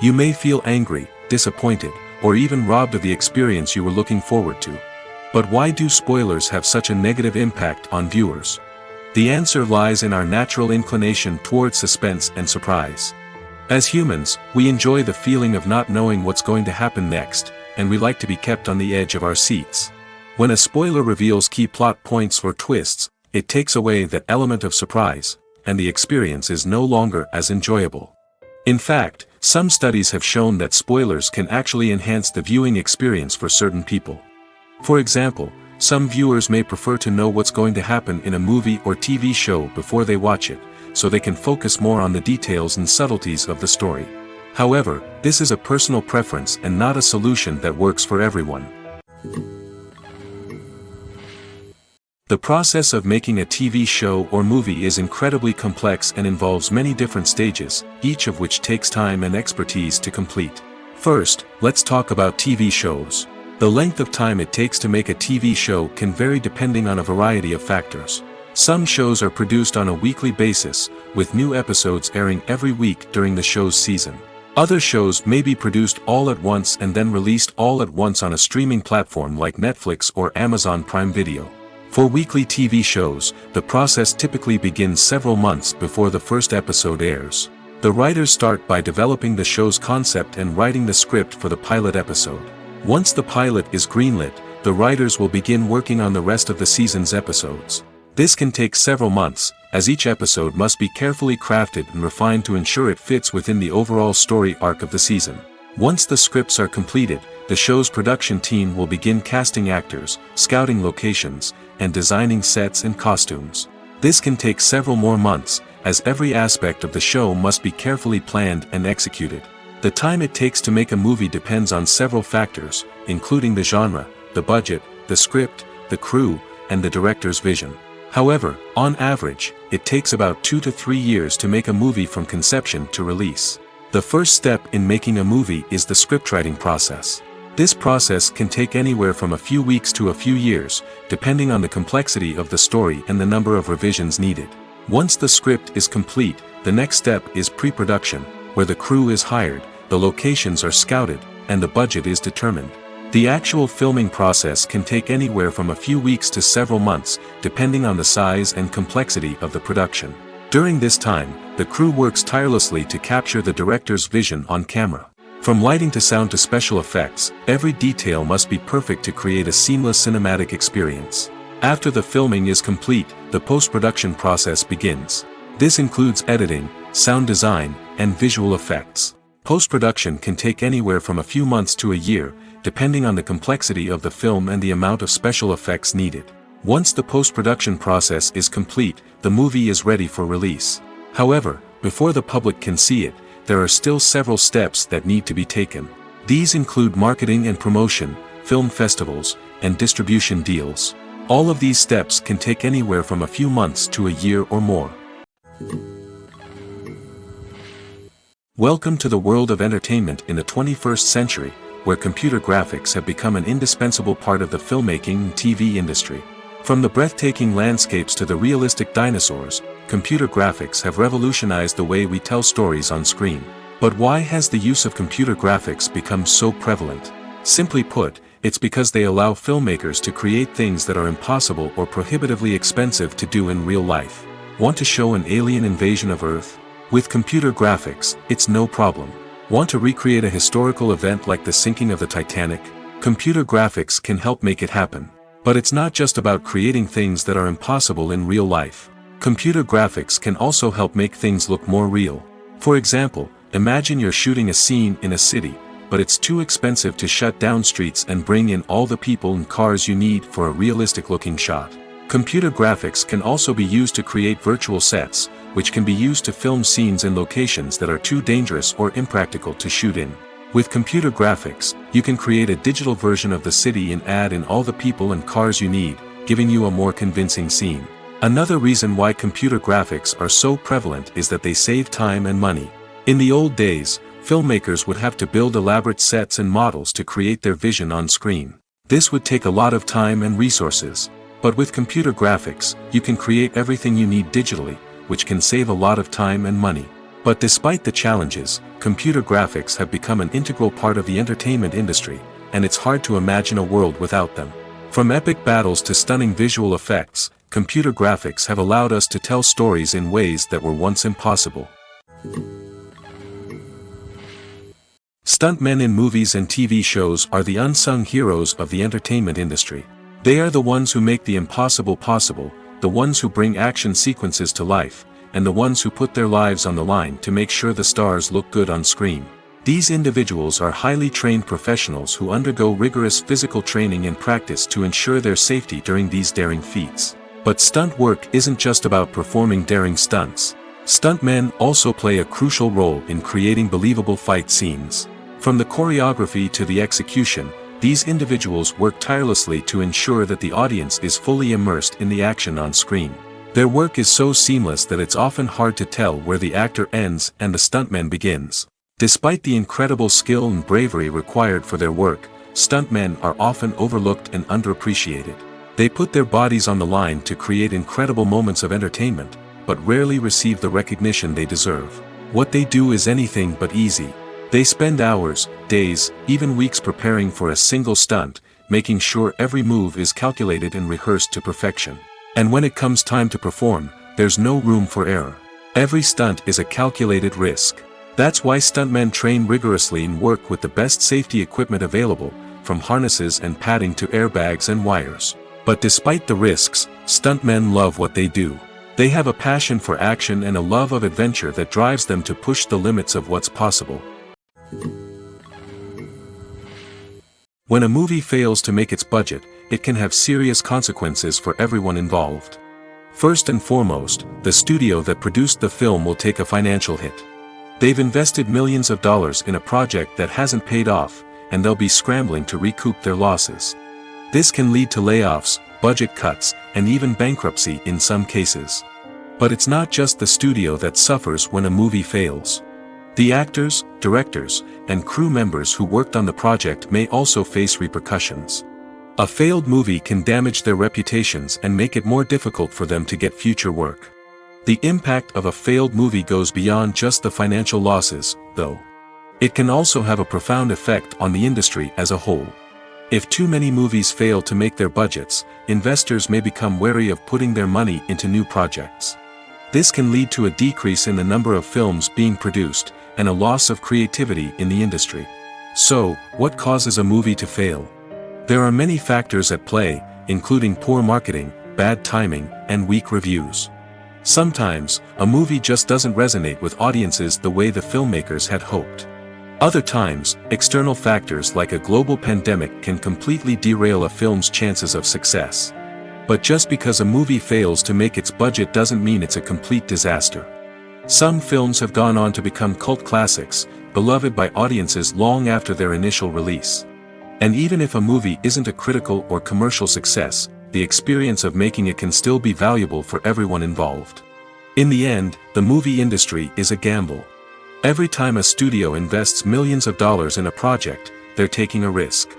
You may feel angry, disappointed, or even robbed of the experience you were looking forward to. But why do spoilers have such a negative impact on viewers? The answer lies in our natural inclination towards suspense and surprise. As humans, we enjoy the feeling of not knowing what's going to happen next, and we like to be kept on the edge of our seats. When a spoiler reveals key plot points or twists, it takes away that element of surprise, and the experience is no longer as enjoyable. In fact, some studies have shown that spoilers can actually enhance the viewing experience for certain people. For example, some viewers may prefer to know what's going to happen in a movie or TV show before they watch it, so they can focus more on the details and subtleties of the story. However, this is a personal preference and not a solution that works for everyone. The process of making a TV show or movie is incredibly complex and involves many different stages, each of which takes time and expertise to complete. First, let's talk about TV shows. The length of time it takes to make a TV show can vary depending on a variety of factors. Some shows are produced on a weekly basis, with new episodes airing every week during the show's season. Other shows may be produced all at once and then released all at once on a streaming platform like Netflix or Amazon Prime Video. For weekly TV shows, the process typically begins several months before the first episode airs. The writers start by developing the show's concept and writing the script for the pilot episode. Once the pilot is greenlit, the writers will begin working on the rest of the season's episodes. This can take several months, as each episode must be carefully crafted and refined to ensure it fits within the overall story arc of the season. Once the scripts are completed, the show's production team will begin casting actors, scouting locations, and designing sets and costumes. This can take several more months, as every aspect of the show must be carefully planned and executed. The time it takes to make a movie depends on several factors, including the genre, the budget, the script, the crew, and the director's vision. However, on average, it takes about 2 to 3 years to make a movie from conception to release. The first step in making a movie is the scriptwriting process. This process can take anywhere from a few weeks to a few years, depending on the complexity of the story and the number of revisions needed. Once the script is complete, the next step is pre-production, where the crew is hired, the locations are scouted, and the budget is determined. The actual filming process can take anywhere from a few weeks to several months, depending on the size and complexity of the production. During this time, the crew works tirelessly to capture the director's vision on camera. From lighting to sound to special effects, every detail must be perfect to create a seamless cinematic experience. After the filming is complete, the post-production process begins. This includes editing, sound design, and visual effects. Post-production can take anywhere from a few months to a year, depending on the complexity of the film and the amount of special effects needed. Once the post-production process is complete, the movie is ready for release. However, before the public can see it, there are still several steps that need to be taken. These include marketing and promotion, film festivals, and distribution deals. All of these steps can take anywhere from a few months to a year or more. Welcome to the world of entertainment in the 21st century, where computer graphics have become an indispensable part of the filmmaking and TV industry. From the breathtaking landscapes to the realistic dinosaurs, computer graphics have revolutionized the way we tell stories on screen. But why has the use of computer graphics become so prevalent? Simply put, it's because they allow filmmakers to create things that are impossible or prohibitively expensive to do in real life. Want to show an alien invasion of Earth? With computer graphics, it's no problem. Want to recreate a historical event like the sinking of the Titanic? Computer graphics can help make it happen. But it's not just about creating things that are impossible in real life. Computer graphics can also help make things look more real. For example, imagine you're shooting a scene in a city, but it's too expensive to shut down streets and bring in all the people and cars you need for a realistic-looking shot. Computer graphics can also be used to create virtual sets, which can be used to film scenes in locations that are too dangerous or impractical to shoot in. With computer graphics, you can create a digital version of the city and add in all the people and cars you need, giving you a more convincing scene. Another reason why computer graphics are so prevalent is that they save time and money. In the old days, filmmakers would have to build elaborate sets and models to create their vision on screen. This would take a lot of time and resources. But with computer graphics, you can create everything you need digitally, which can save a lot of time and money. But despite the challenges, computer graphics have become an integral part of the entertainment industry, and it's hard to imagine a world without them. From epic battles to stunning visual effects, computer graphics have allowed us to tell stories in ways that were once impossible. Stuntmen in movies and TV shows are the unsung heroes of the entertainment industry. They are the ones who make the impossible possible, the ones who bring action sequences to life, and the ones who put their lives on the line to make sure the stars look good on screen. These individuals are highly trained professionals who undergo rigorous physical training and practice to ensure their safety during these daring feats. But stunt work isn't just about performing daring stunts. Stuntmen also play a crucial role in creating believable fight scenes. From the choreography to the execution, these individuals work tirelessly to ensure that the audience is fully immersed in the action on screen. Their work is so seamless that it's often hard to tell where the actor ends and the stuntman begins. Despite the incredible skill and bravery required for their work, stuntmen are often overlooked and underappreciated. They put their bodies on the line to create incredible moments of entertainment, but rarely receive the recognition they deserve. What they do is anything but easy. They spend hours, days, even weeks preparing for a single stunt, making sure every move is calculated and rehearsed to perfection. And when it comes time to perform, there's no room for error. Every stunt is a calculated risk. That's why stuntmen train rigorously and work with the best safety equipment available, from harnesses and padding to airbags and wires. But despite the risks, stuntmen love what they do. They have a passion for action and a love of adventure that drives them to push the limits of what's possible. When a movie fails to make its budget, it can have serious consequences for everyone involved. First and foremost, the studio that produced the film will take a financial hit. They've invested millions of dollars in a project that hasn't paid off, and they'll be scrambling to recoup their losses. This can lead to layoffs, budget cuts, and even bankruptcy in some cases. But it's not just the studio that suffers when a movie fails. The actors, directors, and crew members who worked on the project may also face repercussions. A failed movie can damage their reputations and make it more difficult for them to get future work. The impact of a failed movie goes beyond just the financial losses, though. It can also have a profound effect on the industry as a whole. If too many movies fail to make their budgets, investors may become wary of putting their money into new projects. This can lead to a decrease in the number of films being produced, and a loss of creativity in the industry. So, what causes a movie to fail? There are many factors at play, including poor marketing, bad timing, and weak reviews. Sometimes, a movie just doesn't resonate with audiences the way the filmmakers had hoped. Other times, external factors like a global pandemic can completely derail a film's chances of success. But just because a movie fails to make its budget doesn't mean it's a complete disaster. Some films have gone on to become cult classics, beloved by audiences long after their initial release. And even if a movie isn't a critical or commercial success, the experience of making it can still be valuable for everyone involved. In the end, the movie industry is a gamble. Every time a studio invests millions of dollars in a project, they're taking a risk.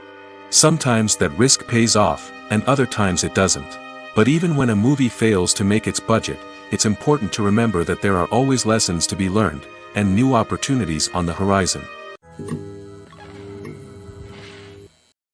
Sometimes that risk pays off, and other times it doesn't. But even when a movie fails to make its budget, it's important to remember that there are always lessons to be learned, and new opportunities on the horizon.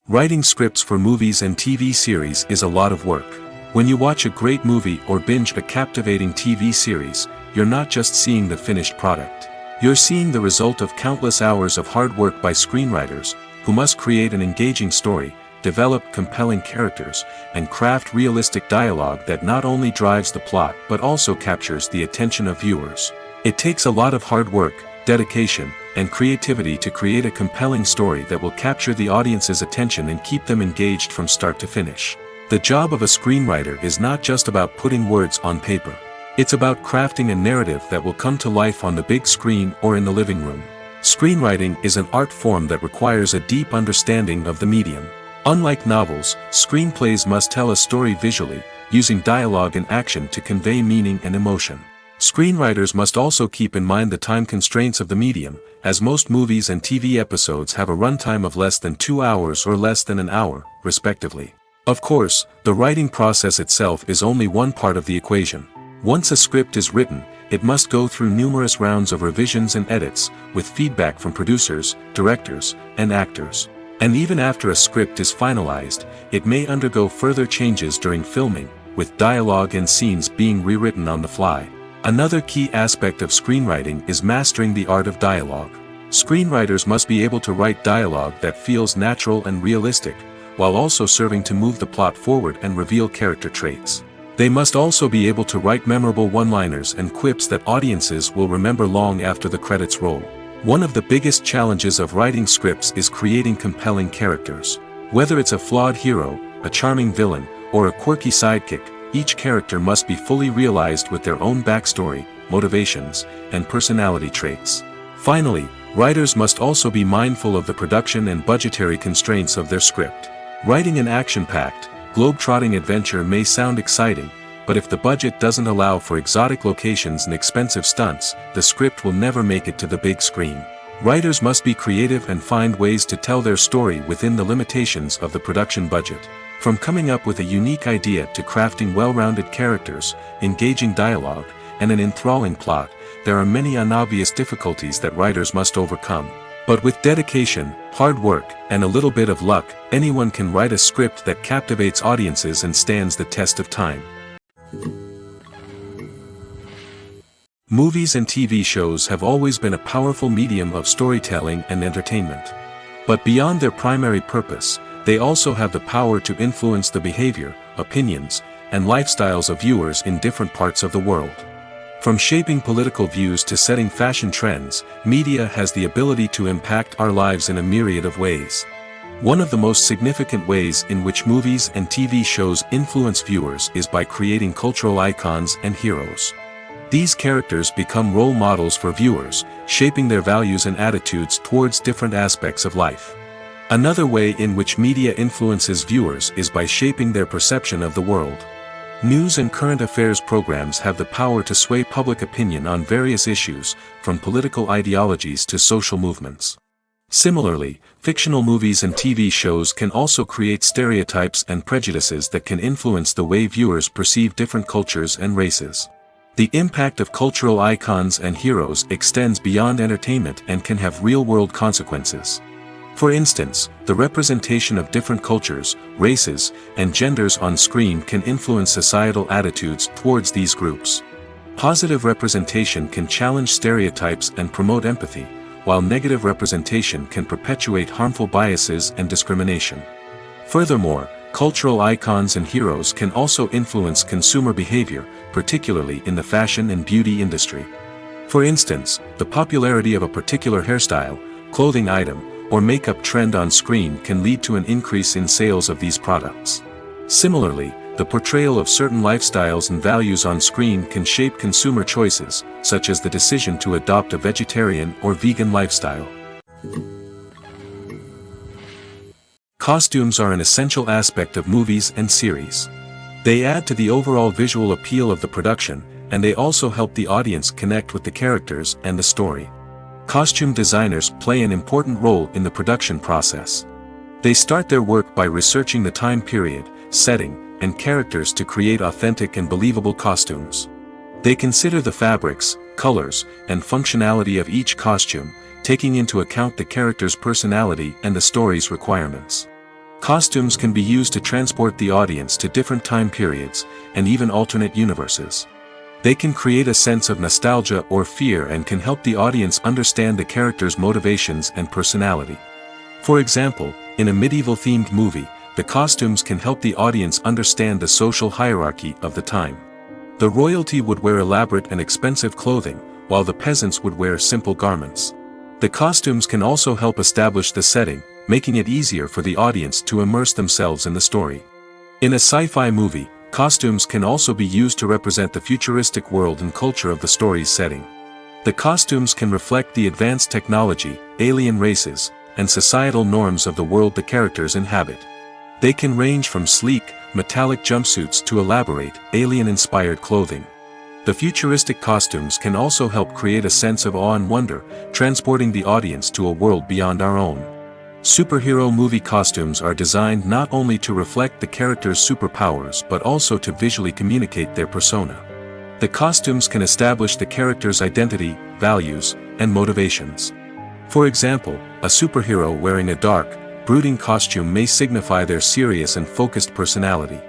Writing scripts for movies and TV series is a lot of work. When you watch a great movie or binge a captivating TV series, you're not just seeing the finished product. You're seeing the result of countless hours of hard work by screenwriters, who must create an engaging story, develop compelling characters, and craft realistic dialogue that not only drives the plot but also captures the attention of viewers. It takes a lot of hard work, dedication, and creativity to create a compelling story that will capture the audience's attention and keep them engaged from start to finish. The job of a screenwriter is not just about putting words on paper. It's about crafting a narrative that will come to life on the big screen or in the living room. Screenwriting is an art form that requires a deep understanding of the medium. Unlike novels, screenplays must tell a story visually, using dialogue and action to convey meaning and emotion. Screenwriters must also keep in mind the time constraints of the medium, as most movies and TV episodes have a runtime of less than 2 hours or less than an hour, respectively. Of course, the writing process itself is only one part of the equation. Once a script is written, it must go through numerous rounds of revisions and edits, with feedback from producers, directors, and actors. And even after a script is finalized, it may undergo further changes during filming, with dialogue and scenes being rewritten on the fly. Another key aspect of screenwriting is mastering the art of dialogue. Screenwriters must be able to write dialogue that feels natural and realistic, while also serving to move the plot forward and reveal character traits. They must also be able to write memorable one-liners and quips that audiences will remember long after the credits roll. One of the biggest challenges of writing scripts is creating compelling characters. Whether it's a flawed hero, a charming villain, or a quirky sidekick, each character must be fully realized with their own backstory, motivations, and personality traits. Finally, writers must also be mindful of the production and budgetary constraints of their script. Writing an action-packed, globe-trotting adventure may sound exciting, but if the budget doesn't allow for exotic locations and expensive stunts, the script will never make it to the big screen. Writers must be creative and find ways to tell their story within the limitations of the production budget. From coming up with a unique idea to crafting well-rounded characters, engaging dialogue, and an enthralling plot, there are many unobvious difficulties that writers must overcome. But with dedication, hard work, and a little bit of luck, anyone can write a script that captivates audiences and stands the test of time. Movies and TV shows have always been a powerful medium of storytelling and entertainment. But beyond their primary purpose, they also have the power to influence the behavior, opinions, and lifestyles of viewers in different parts of the world. From shaping political views to setting fashion trends, media has the ability to impact our lives in a myriad of ways. One of the most significant ways in which movies and TV shows influence viewers is by creating cultural icons and heroes. These characters become role models for viewers, shaping their values and attitudes towards different aspects of life. Another way in which media influences viewers is by shaping their perception of the world. News and current affairs programs have the power to sway public opinion on various issues, from political ideologies to social movements. Similarly, fictional movies and TV shows can also create stereotypes and prejudices that can influence the way viewers perceive different cultures and races. The impact of cultural icons and heroes extends beyond entertainment and can have real-world consequences. For instance, the representation of different cultures, races, and genders on screen can influence societal attitudes towards these groups. Positive representation can challenge stereotypes and promote empathy, while negative representation can perpetuate harmful biases and discrimination. Furthermore, cultural icons and heroes can also influence consumer behavior, particularly in the fashion and beauty industry. For instance, the popularity of a particular hairstyle, clothing item, or makeup trend on screen can lead to an increase in sales of these products. Similarly, the portrayal of certain lifestyles and values on screen can shape consumer choices, such as the decision to adopt a vegetarian or vegan lifestyle. Costumes are an essential aspect of movies and series. They add to the overall visual appeal of the production, and they also help the audience connect with the characters and the story. Costume designers play an important role in the production process. They start their work by researching the time period, setting, and characters to create authentic and believable costumes. They consider the fabrics, colors, and functionality of each costume, taking into account the character's personality and the story's requirements. Costumes can be used to transport the audience to different time periods, and even alternate universes. They can create a sense of nostalgia or fear and can help the audience understand the character's motivations and personality. For example, in a medieval-themed movie, the costumes can help the audience understand the social hierarchy of the time. The royalty would wear elaborate and expensive clothing, while the peasants would wear simple garments. The costumes can also help establish the setting, making it easier for the audience to immerse themselves in the story. In a sci-fi movie, costumes can also be used to represent the futuristic world and culture of the story's setting. The costumes can reflect the advanced technology, alien races, and societal norms of the world the characters inhabit. They can range from sleek, metallic jumpsuits to elaborate, alien-inspired clothing. The futuristic costumes can also help create a sense of awe and wonder, transporting the audience to a world beyond our own. Superhero movie costumes are designed not only to reflect the character's superpowers but also to visually communicate their persona. The costumes can establish the character's identity, values, and motivations. For example, a superhero wearing a dark, brooding costume may signify their serious and focused personality.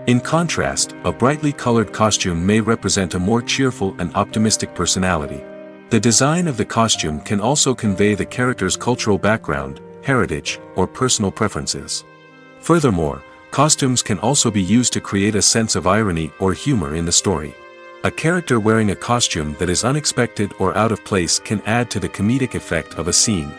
In contrast, a brightly colored costume may represent a more cheerful and optimistic personality. The design of the costume can also convey the character's cultural background, heritage, or personal preferences. Furthermore, costumes can also be used to create a sense of irony or humor in the story. A character wearing a costume that is unexpected or out of place can add to the comedic effect of a scene.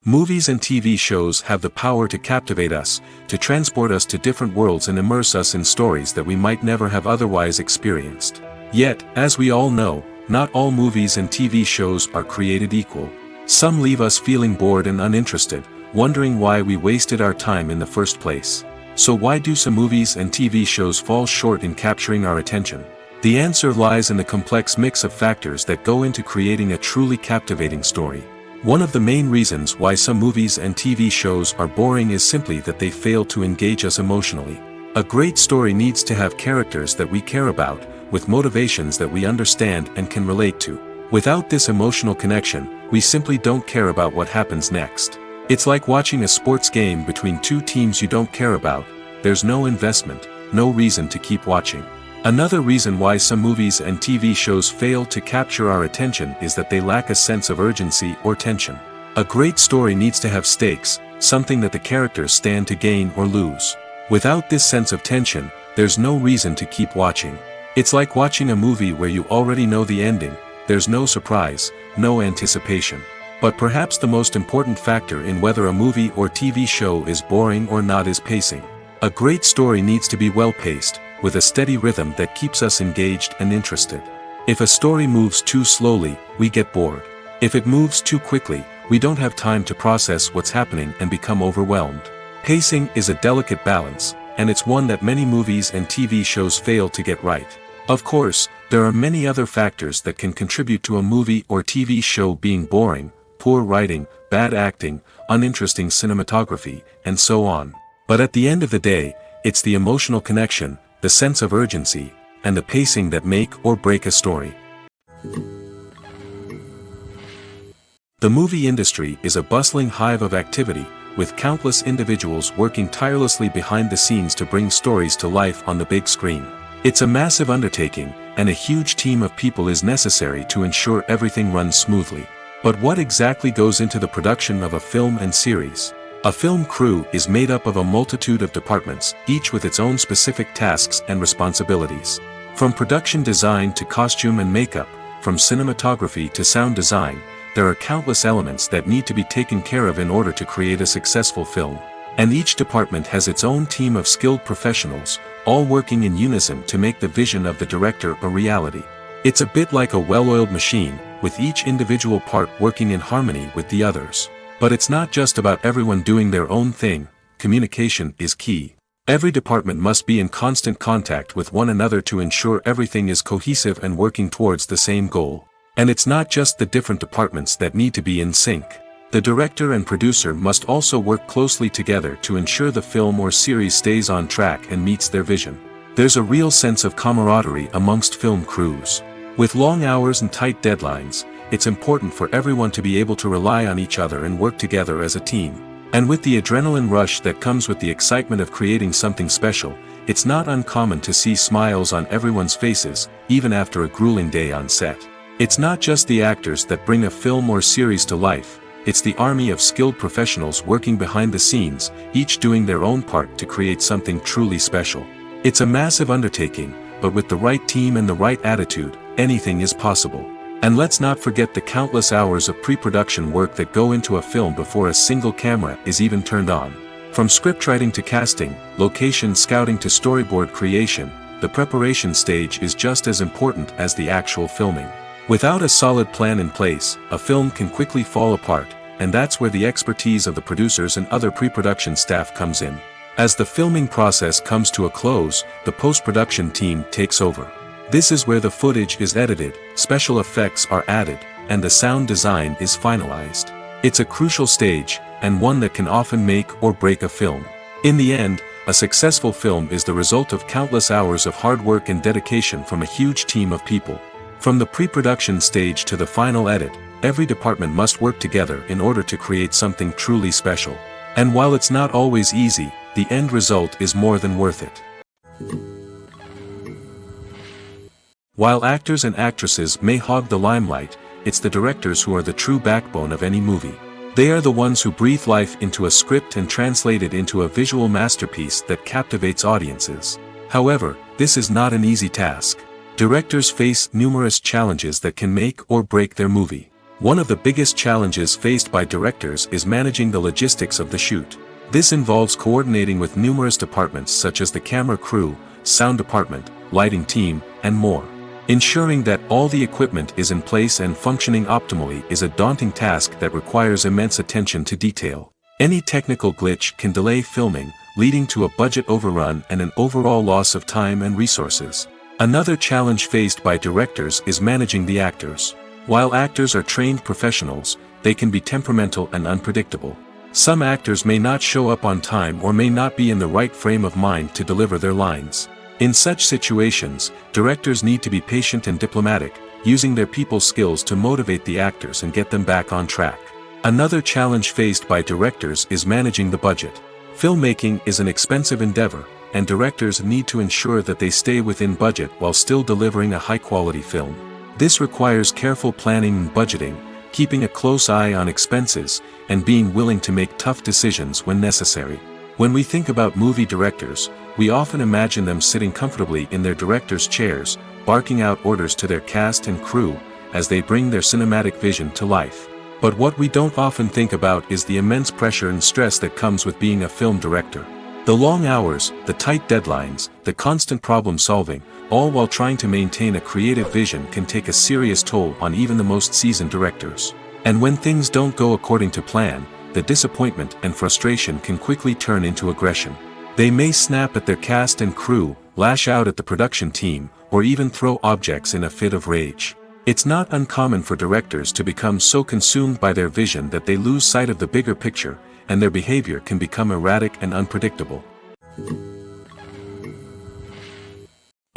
Movies and TV shows have the power to captivate us, to transport us to different worlds and immerse us in stories that we might never have otherwise experienced. Yet, as we all know, not all movies and TV shows are created equal. Some leave us feeling bored and uninterested, wondering why we wasted our time in the first place. So why do some movies and TV shows fall short in capturing our attention? The answer lies in the complex mix of factors that go into creating a truly captivating story. One of the main reasons why some movies and TV shows are boring is simply that they fail to engage us emotionally. A great story needs to have characters that we care about, with motivations that we understand and can relate to. Without this emotional connection, we simply don't care about what happens next. It's like watching a sports game between two teams you don't care about. There's no investment, no reason to keep watching. Another reason why some movies and TV shows fail to capture our attention is that they lack a sense of urgency or tension. A great story needs to have stakes, something that the characters stand to gain or lose. Without this sense of tension, there's no reason to keep watching. It's like watching a movie where you already know the ending. There's no surprise, no anticipation. But perhaps the most important factor in whether a movie or TV show is boring or not is pacing. A great story needs to be well-paced, with a steady rhythm that keeps us engaged and interested. If a story moves too slowly, we get bored. If it moves too quickly, we don't have time to process what's happening and become overwhelmed. Pacing is a delicate balance, and it's one that many movies and TV shows fail to get right. Of course, there are many other factors that can contribute to a movie or TV show being boring: poor writing, bad acting, uninteresting cinematography, and so on. But at the end of the day, it's the emotional connection, the sense of urgency, and the pacing that make or break a story. The movie industry is a bustling hive of activity, with countless individuals working tirelessly behind the scenes to bring stories to life on the big screen. It's a massive undertaking, and a huge team of people is necessary to ensure everything runs smoothly. But what exactly goes into the production of a film and series? A film crew is made up of a multitude of departments, each with its own specific tasks and responsibilities. From production design to costume and makeup, from cinematography to sound design, there are countless elements that need to be taken care of in order to create a successful film. And each department has its own team of skilled professionals, all working in unison to make the vision of the director a reality. It's a bit like a well-oiled machine, with each individual part working in harmony with the others. But it's not just about everyone doing their own thing. Communication is key. Every department must be in constant contact with one another to ensure everything is cohesive and working towards the same goal. And it's not just the different departments that need to be in sync. The director and producer must also work closely together to ensure the film or series stays on track and meets their vision. There's a real sense of camaraderie amongst film crews. With long hours and tight deadlines, it's important for everyone to be able to rely on each other and work together as a team. And with the adrenaline rush that comes with the excitement of creating something special, it's not uncommon to see smiles on everyone's faces, even after a grueling day on set. It's not just the actors that bring a film or series to life, it's the army of skilled professionals working behind the scenes, each doing their own part to create something truly special. It's a massive undertaking, but with the right team and the right attitude, anything is possible. And let's not forget the countless hours of pre-production work that go into a film before a single camera is even turned on. From scriptwriting to casting, location scouting to storyboard creation, the preparation stage is just as important as the actual filming. Without a solid plan in place, a film can quickly fall apart, and that's where the expertise of the producers and other pre-production staff comes in. As the filming process comes to a close, the post-production team takes over. This is where the footage is edited, special effects are added, and the sound design is finalized. It's a crucial stage, and one that can often make or break a film. In the end, A successful film is the result of countless hours of hard work and dedication from a huge team of people. From the pre-production stage to the final edit, every department must work together in order to create something truly special. And while it's not always easy, the end result is more than worth it. While actors and actresses may hog the limelight, it's the directors who are the true backbone of any movie. They are the ones who breathe life into a script and translate it into a visual masterpiece that captivates audiences. However, this is not an easy task. Directors face numerous challenges that can make or break their movie. One of the biggest challenges faced by directors is managing the logistics of the shoot. This involves coordinating with numerous departments such as the camera crew, sound department, lighting team, and more. Ensuring that all the equipment is in place and functioning optimally is a daunting task that requires immense attention to detail. Any technical glitch can delay filming, leading to a budget overrun and an overall loss of time and resources. Another challenge faced by directors is managing the actors. While actors are trained professionals, they can be temperamental and unpredictable. Some actors may not show up on time or may not be in the right frame of mind to deliver their lines. In such situations, directors need to be patient and diplomatic, using their people skills to motivate the actors and get them back on track. Another challenge faced by directors is managing the budget. Filmmaking is an expensive endeavor, and directors need to ensure that they stay within budget while still delivering a high-quality film. This requires careful planning and budgeting, keeping a close eye on expenses, and being willing to make tough decisions when necessary. When we think about movie directors, we often imagine them sitting comfortably in their director's chairs, barking out orders to their cast and crew, as they bring their cinematic vision to life. But what we don't often think about is the immense pressure and stress that comes with being a film director. The long hours, the tight deadlines, the constant problem solving, all while trying to maintain a creative vision can take a serious toll on even the most seasoned directors. And when things don't go according to plan, the disappointment and frustration can quickly turn into aggression. They may snap at their cast and crew, lash out at the production team, or even throw objects in a fit of rage. It's not uncommon for directors to become so consumed by their vision that they lose sight of the bigger picture, and their behavior can become erratic and unpredictable.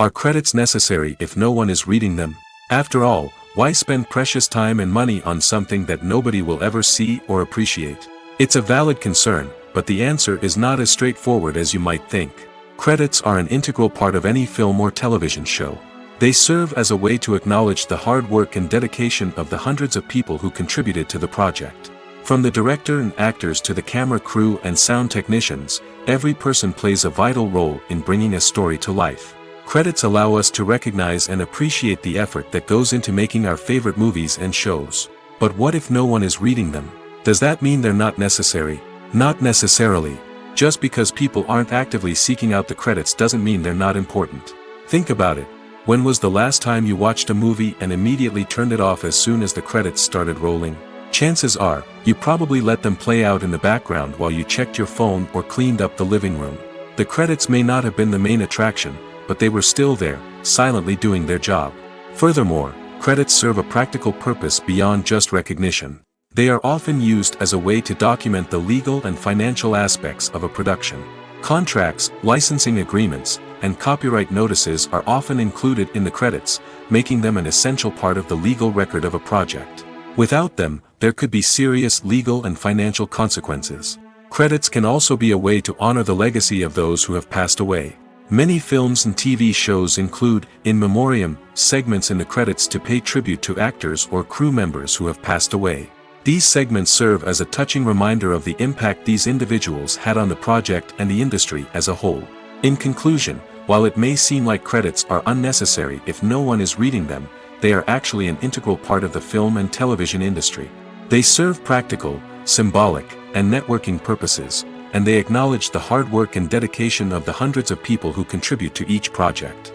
Are credits necessary if no one is reading them? After all, why spend precious time and money on something that nobody will ever see or appreciate? It's a valid concern, but the answer is not as straightforward as you might think. Credits are an integral part of any film or television show. They serve as a way to acknowledge the hard work and dedication of the hundreds of people who contributed to the project. From the director and actors to the camera crew and sound technicians, every person plays a vital role in bringing a story to life. Credits allow us to recognize and appreciate the effort that goes into making our favorite movies and shows. But what if no one is reading them? Does that mean they're not necessary? Not necessarily. Just because people aren't actively seeking out the credits doesn't mean they're not important. Think about it. When was the last time you watched a movie and immediately turned it off as soon as the credits started rolling? Chances are, you probably let them play out in the background while you checked your phone or cleaned up the living room. The credits may not have been the main attraction, but they were still there, silently doing their job. Furthermore, credits serve a practical purpose beyond just recognition. They are often used as a way to document the legal and financial aspects of a production. Contracts, licensing agreements, and copyright notices are often included in the credits, making them an essential part of the legal record of a project. Without them, there could be serious legal and financial consequences. Credits can also be a way to honor the legacy of those who have passed away. Many films and TV shows include, in memoriam, segments in the credits to pay tribute to actors or crew members who have passed away. These segments serve as a touching reminder of the impact these individuals had on the project and the industry as a whole. In conclusion, while it may seem like credits are unnecessary if no one is reading them, they are actually an integral part of the film and television industry. They serve practical, symbolic, and networking purposes, and they acknowledge the hard work and dedication of the hundreds of people who contribute to each project.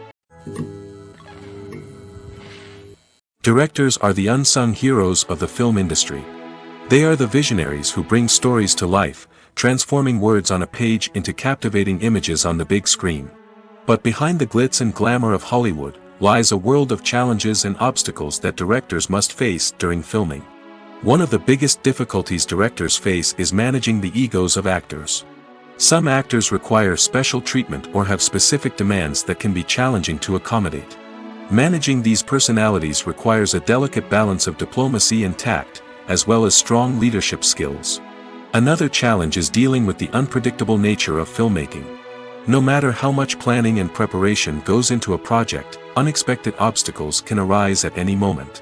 Directors are the unsung heroes of the film industry. They are the visionaries who bring stories to life, transforming words on a page into captivating images on the big screen. But behind the glitz and glamour of Hollywood, lies a world of challenges and obstacles that directors must face during filming. One of the biggest difficulties directors face is managing the egos of actors. Some actors require special treatment or have specific demands that can be challenging to accommodate. Managing these personalities requires a delicate balance of diplomacy and tact, as well as strong leadership skills. Another challenge is dealing with the unpredictable nature of filmmaking. No matter how much planning and preparation goes into a project, unexpected obstacles can arise at any moment.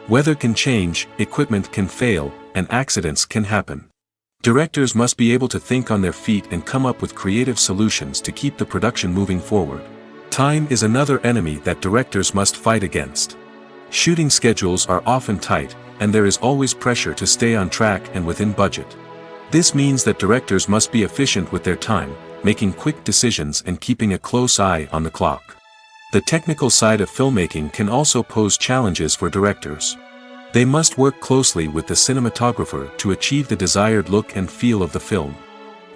Weather can change, equipment can fail, and accidents can happen. Directors must be able to think on their feet and come up with creative solutions to keep the production moving forward. Time is another enemy that directors must fight against. Shooting schedules are often tight, and there is always pressure to stay on track and within budget. This means that directors must be efficient with their time, making quick decisions and keeping a close eye on the clock. The technical side of filmmaking can also pose challenges for directors. They must work closely with the cinematographer to achieve the desired look and feel of the film.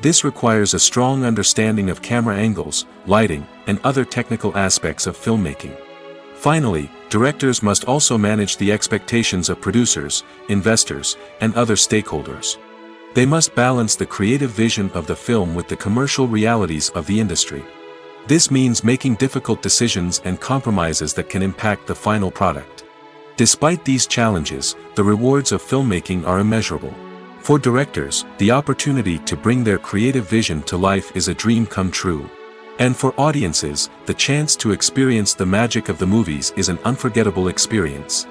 This requires a strong understanding of camera angles, lighting, and other technical aspects of filmmaking. Finally, directors must also manage the expectations of producers, investors, and other stakeholders. They must balance the creative vision of the film with the commercial realities of the industry. This means making difficult decisions and compromises that can impact the final product. Despite these challenges, the rewards of filmmaking are immeasurable. For directors, the opportunity to bring their creative vision to life is a dream come true. And for audiences, the chance to experience the magic of the movies is an unforgettable experience.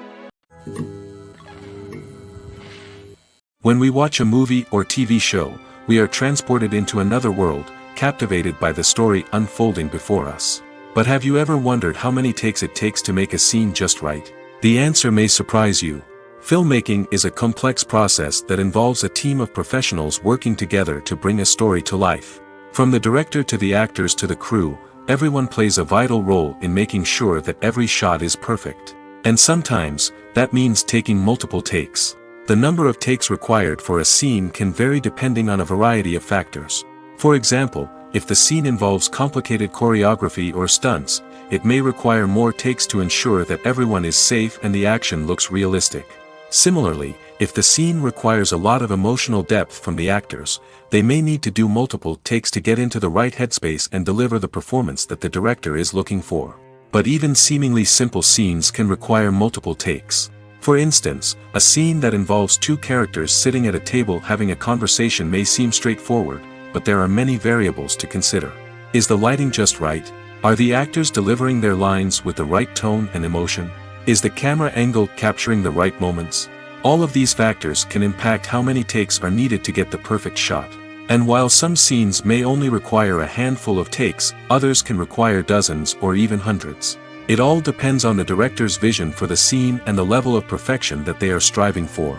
When we watch a movie or TV show, we are transported into another world, captivated by the story unfolding before us. But have you ever wondered how many takes it takes to make a scene just right? The answer may surprise you. Filmmaking is a complex process that involves a team of professionals working together to bring a story to life. From the director to the actors to the crew, everyone plays a vital role in making sure that every shot is perfect. And sometimes, that means taking multiple takes. The number of takes required for a scene can vary depending on a variety of factors. For example, if the scene involves complicated choreography or stunts, it may require more takes to ensure that everyone is safe and the action looks realistic. Similarly, if the scene requires a lot of emotional depth from the actors, they may need to do multiple takes to get into the right headspace and deliver the performance that the director is looking for. But even seemingly simple scenes can require multiple takes. For instance, a scene that involves two characters sitting at a table having a conversation may seem straightforward, but there are many variables to consider. Is the lighting just right? Are the actors delivering their lines with the right tone and emotion? Is the camera angle capturing the right moments? All of these factors can impact how many takes are needed to get the perfect shot. And while some scenes may only require a handful of takes, others can require dozens or even hundreds. It all depends on the director's vision for the scene and the level of perfection that they are striving for.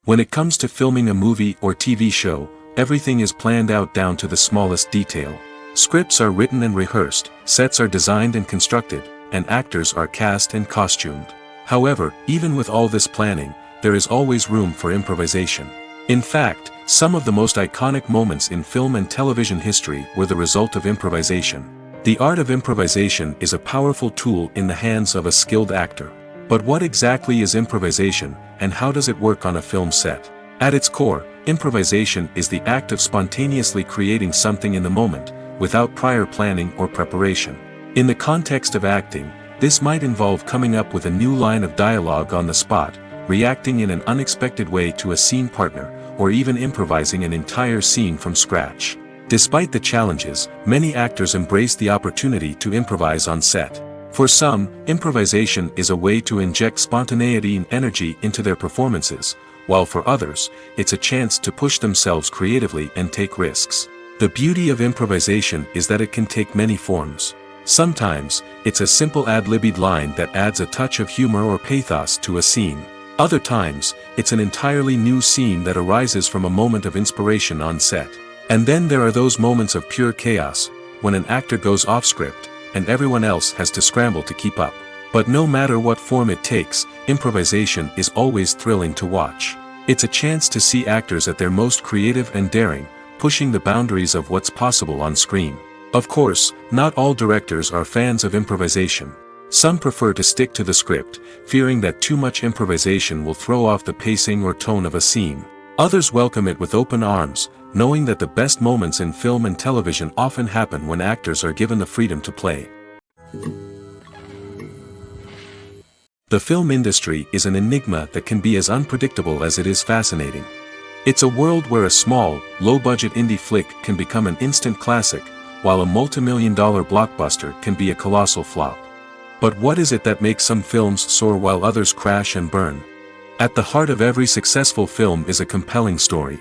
When it comes to filming a movie or TV show, everything is planned out down to the smallest detail. Scripts are written and rehearsed, sets are designed and constructed, and actors are cast and costumed. However, even with all this planning, there is always room for improvisation. In fact, some of the most iconic moments in film and television history were the result of improvisation. The art of improvisation is a powerful tool in the hands of a skilled actor. But what exactly is improvisation, and how does it work on a film set? At its core, improvisation is the act of spontaneously creating something in the moment, without prior planning or preparation. In the context of acting, this might involve coming up with a new line of dialogue on the spot, reacting in an unexpected way to a scene partner, or even improvising an entire scene from scratch. Despite the challenges, many actors embrace the opportunity to improvise on set. For some, improvisation is a way to inject spontaneity and energy into their performances, while for others, it's a chance to push themselves creatively and take risks. The beauty of improvisation is that it can take many forms. Sometimes, it's a simple ad-libbed line that adds a touch of humor or pathos to a scene. Other times, it's an entirely new scene that arises from a moment of inspiration on set. And then there are those moments of pure chaos, when an actor goes off script, and everyone else has to scramble to keep up. But no matter what form it takes, improvisation is always thrilling to watch. It's a chance to see actors at their most creative and daring, pushing the boundaries of what's possible on screen. Of course, not all directors are fans of improvisation. Some prefer to stick to the script, fearing that too much improvisation will throw off the pacing or tone of a scene. Others welcome it with open arms, knowing that the best moments in film and television often happen when actors are given the freedom to play. The film industry is an enigma that can be as unpredictable as it is fascinating. It's a world where a small, low-budget indie flick can become an instant classic, while a multi-million-dollar blockbuster can be a colossal flop. But what is it that makes some films soar while others crash and burn? At the heart of every successful film is a compelling story.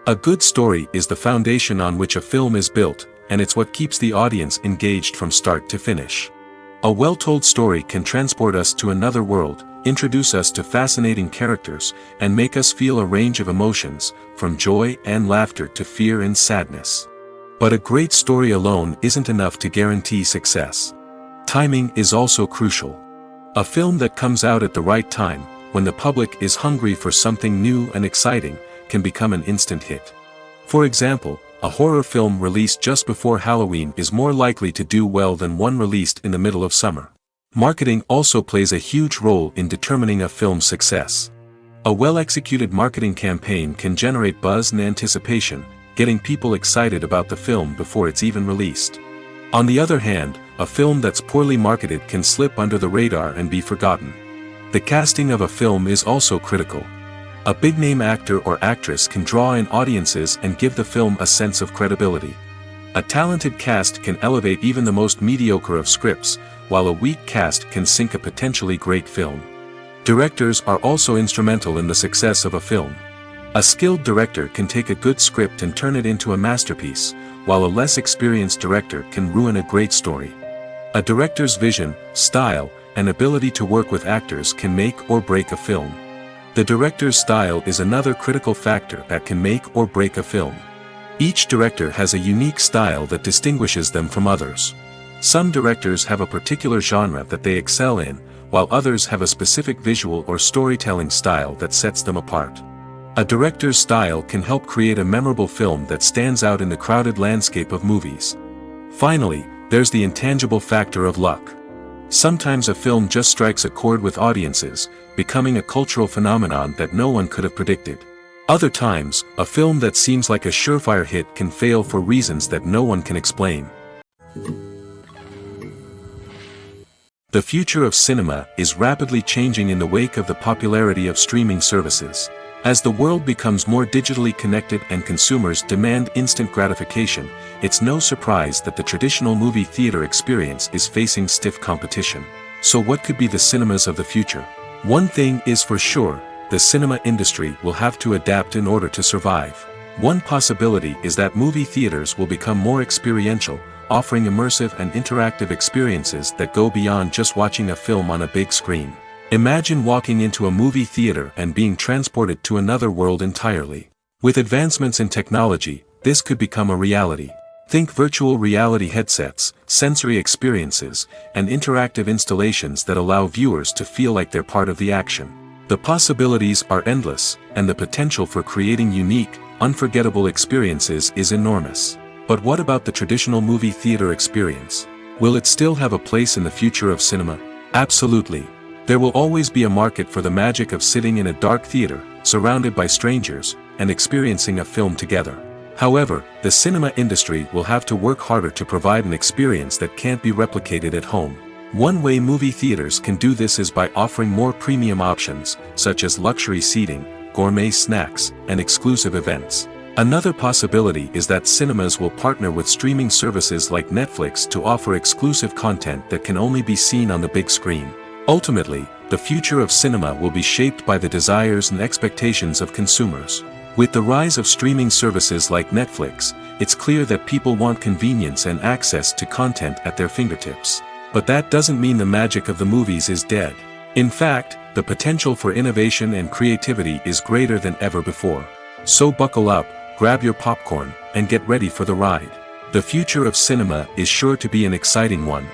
A good story is the foundation on which a film is built, and it's what keeps the audience engaged from start to finish. A well-told story can transport us to another world, introduce us to fascinating characters, and make us feel a range of emotions, from joy and laughter to fear and sadness. But a great story alone isn't enough to guarantee success. Timing is also crucial. A film that comes out at the right time, when the public is hungry for something new and exciting, can become an instant hit. For example, a horror film released just before Halloween is more likely to do well than one released in the middle of summer. Marketing also plays a huge role in determining a film's success. A well-executed marketing campaign can generate buzz and anticipation, getting people excited about the film before it's even released. On the other hand, a film that's poorly marketed can slip under the radar and be forgotten. The casting of a film is also critical. A big-name actor or actress can draw in audiences and give the film a sense of credibility. A talented cast can elevate even the most mediocre of scripts, while a weak cast can sink a potentially great film. Directors are also instrumental in the success of a film. A skilled director can take a good script and turn it into a masterpiece, while a less experienced director can ruin a great story. A director's vision, style, and ability to work with actors can make or break a film. The director's style is another critical factor that can make or break a film. Each director has a unique style that distinguishes them from others. Some directors have a particular genre that they excel in, while others have a specific visual or storytelling style that sets them apart. A director's style can help create a memorable film that stands out in the crowded landscape of movies. Finally, there's the intangible factor of luck. Sometimes a film just strikes a chord with audiences, becoming a cultural phenomenon that no one could have predicted. Other times, a film that seems like a surefire hit can fail for reasons that no one can explain. The future of cinema is rapidly changing in the wake of the popularity of streaming services. As the world becomes more digitally connected and consumers demand instant gratification, it's no surprise that the traditional movie theater experience is facing stiff competition. So what could be the cinemas of the future? One thing is for sure, the cinema industry will have to adapt in order to survive. One possibility is that movie theaters will become more experiential, offering immersive and interactive experiences that go beyond just watching a film on a big screen. Imagine walking into a movie theater and being transported to another world entirely. With advancements in technology, this could become a reality. Think virtual reality headsets, sensory experiences, and interactive installations that allow viewers to feel like they're part of the action. The possibilities are endless, and the potential for creating unique, unforgettable experiences is enormous. But what about the traditional movie theater experience? Will it still have a place in the future of cinema? Absolutely. There will always be a market for the magic of sitting in a dark theater, surrounded by strangers, and experiencing a film together. However, the cinema industry will have to work harder to provide an experience that can't be replicated at home. One way movie theaters can do this is by offering more premium options, such as luxury seating, gourmet snacks, and exclusive events. Another possibility is that cinemas will partner with streaming services like Netflix to offer exclusive content that can only be seen on the big screen. Ultimately, the future of cinema will be shaped by the desires and expectations of consumers. With the rise of streaming services like Netflix, it's clear that people want convenience and access to content at their fingertips. But that doesn't mean the magic of the movies is dead. In fact, the potential for innovation and creativity is greater than ever before. So buckle up, grab your popcorn, and get ready for the ride. The future of cinema is sure to be an exciting one.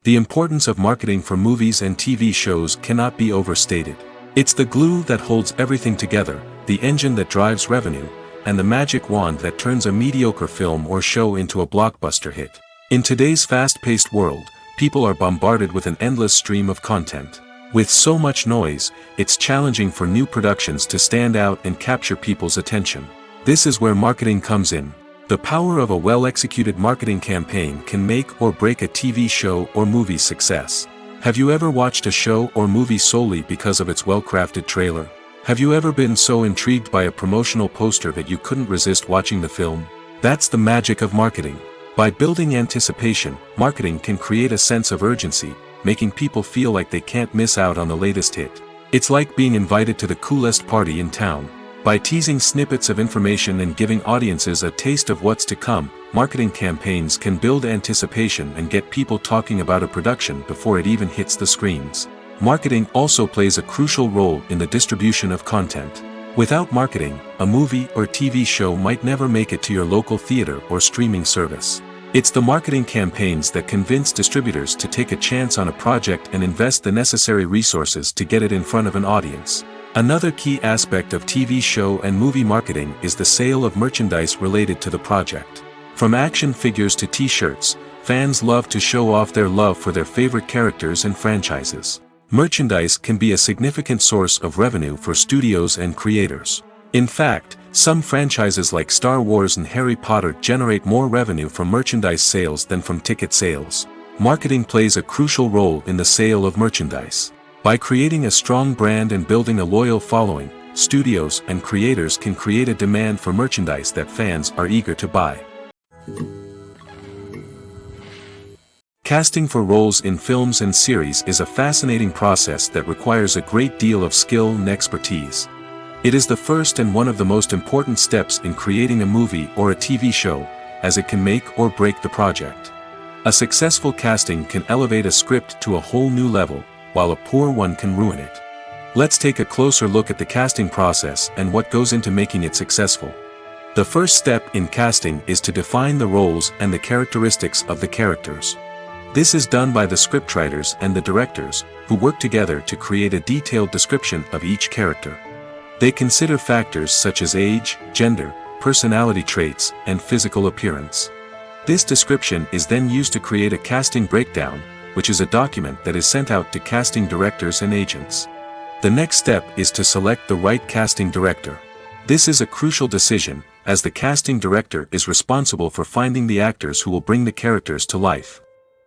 The importance of marketing for movies and TV shows cannot be overstated. It's the glue that holds everything together, the engine that drives revenue, and the magic wand that turns a mediocre film or show into a blockbuster hit. In today's fast-paced world, people are bombarded with an endless stream of content. With so much noise, it's challenging for new productions to stand out and capture people's attention. This is where marketing comes in. The power of a well-executed marketing campaign can make or break a TV show or movie's success. Have you ever watched a show or movie solely because of its well-crafted trailer? Have you ever been so intrigued by a promotional poster that you couldn't resist watching the film? That's the magic of marketing. By building anticipation, marketing can create a sense of urgency, making people feel like they can't miss out on the latest hit. It's like being invited to the coolest party in town. By teasing snippets of information and giving audiences a taste of what's to come, marketing campaigns can build anticipation and get people talking about a production before it even hits the screens. Marketing also plays a crucial role in the distribution of content. Without marketing, a movie or TV show might never make it to your local theater or streaming service. It's the marketing campaigns that convince distributors to take a chance on a project and invest the necessary resources to get it in front of an audience. Another key aspect of TV show and movie marketing is the sale of merchandise related to the project. From action figures to t-shirts, fans love to show off their love for their favorite characters and franchises. Merchandise can be a significant source of revenue for studios and creators. In fact, some franchises like Star Wars and Harry Potter generate more revenue from merchandise sales than from ticket sales. Marketing plays a crucial role in the sale of merchandise. By creating a strong brand and building a loyal following, studios and creators can create a demand for merchandise that fans are eager to buy. Casting for roles in films and series is a fascinating process that requires a great deal of skill and expertise. It is the first and one of the most important steps in creating a movie or a TV show, as it can make or break the project. A successful casting can elevate a script to a whole new level, while a poor one can ruin it. Let's take a closer look at the casting process and what goes into making it successful. The first step in casting is to define the roles and the characteristics of the characters. This is done by the scriptwriters and the directors, who work together to create a detailed description of each character. They consider factors such as age, gender, personality traits, and physical appearance. This description is then used to create a casting breakdown, which is a document that is sent out to casting directors and agents. The next step is to select the right casting director. This is a crucial decision, as the casting director is responsible for finding the actors who will bring the characters to life.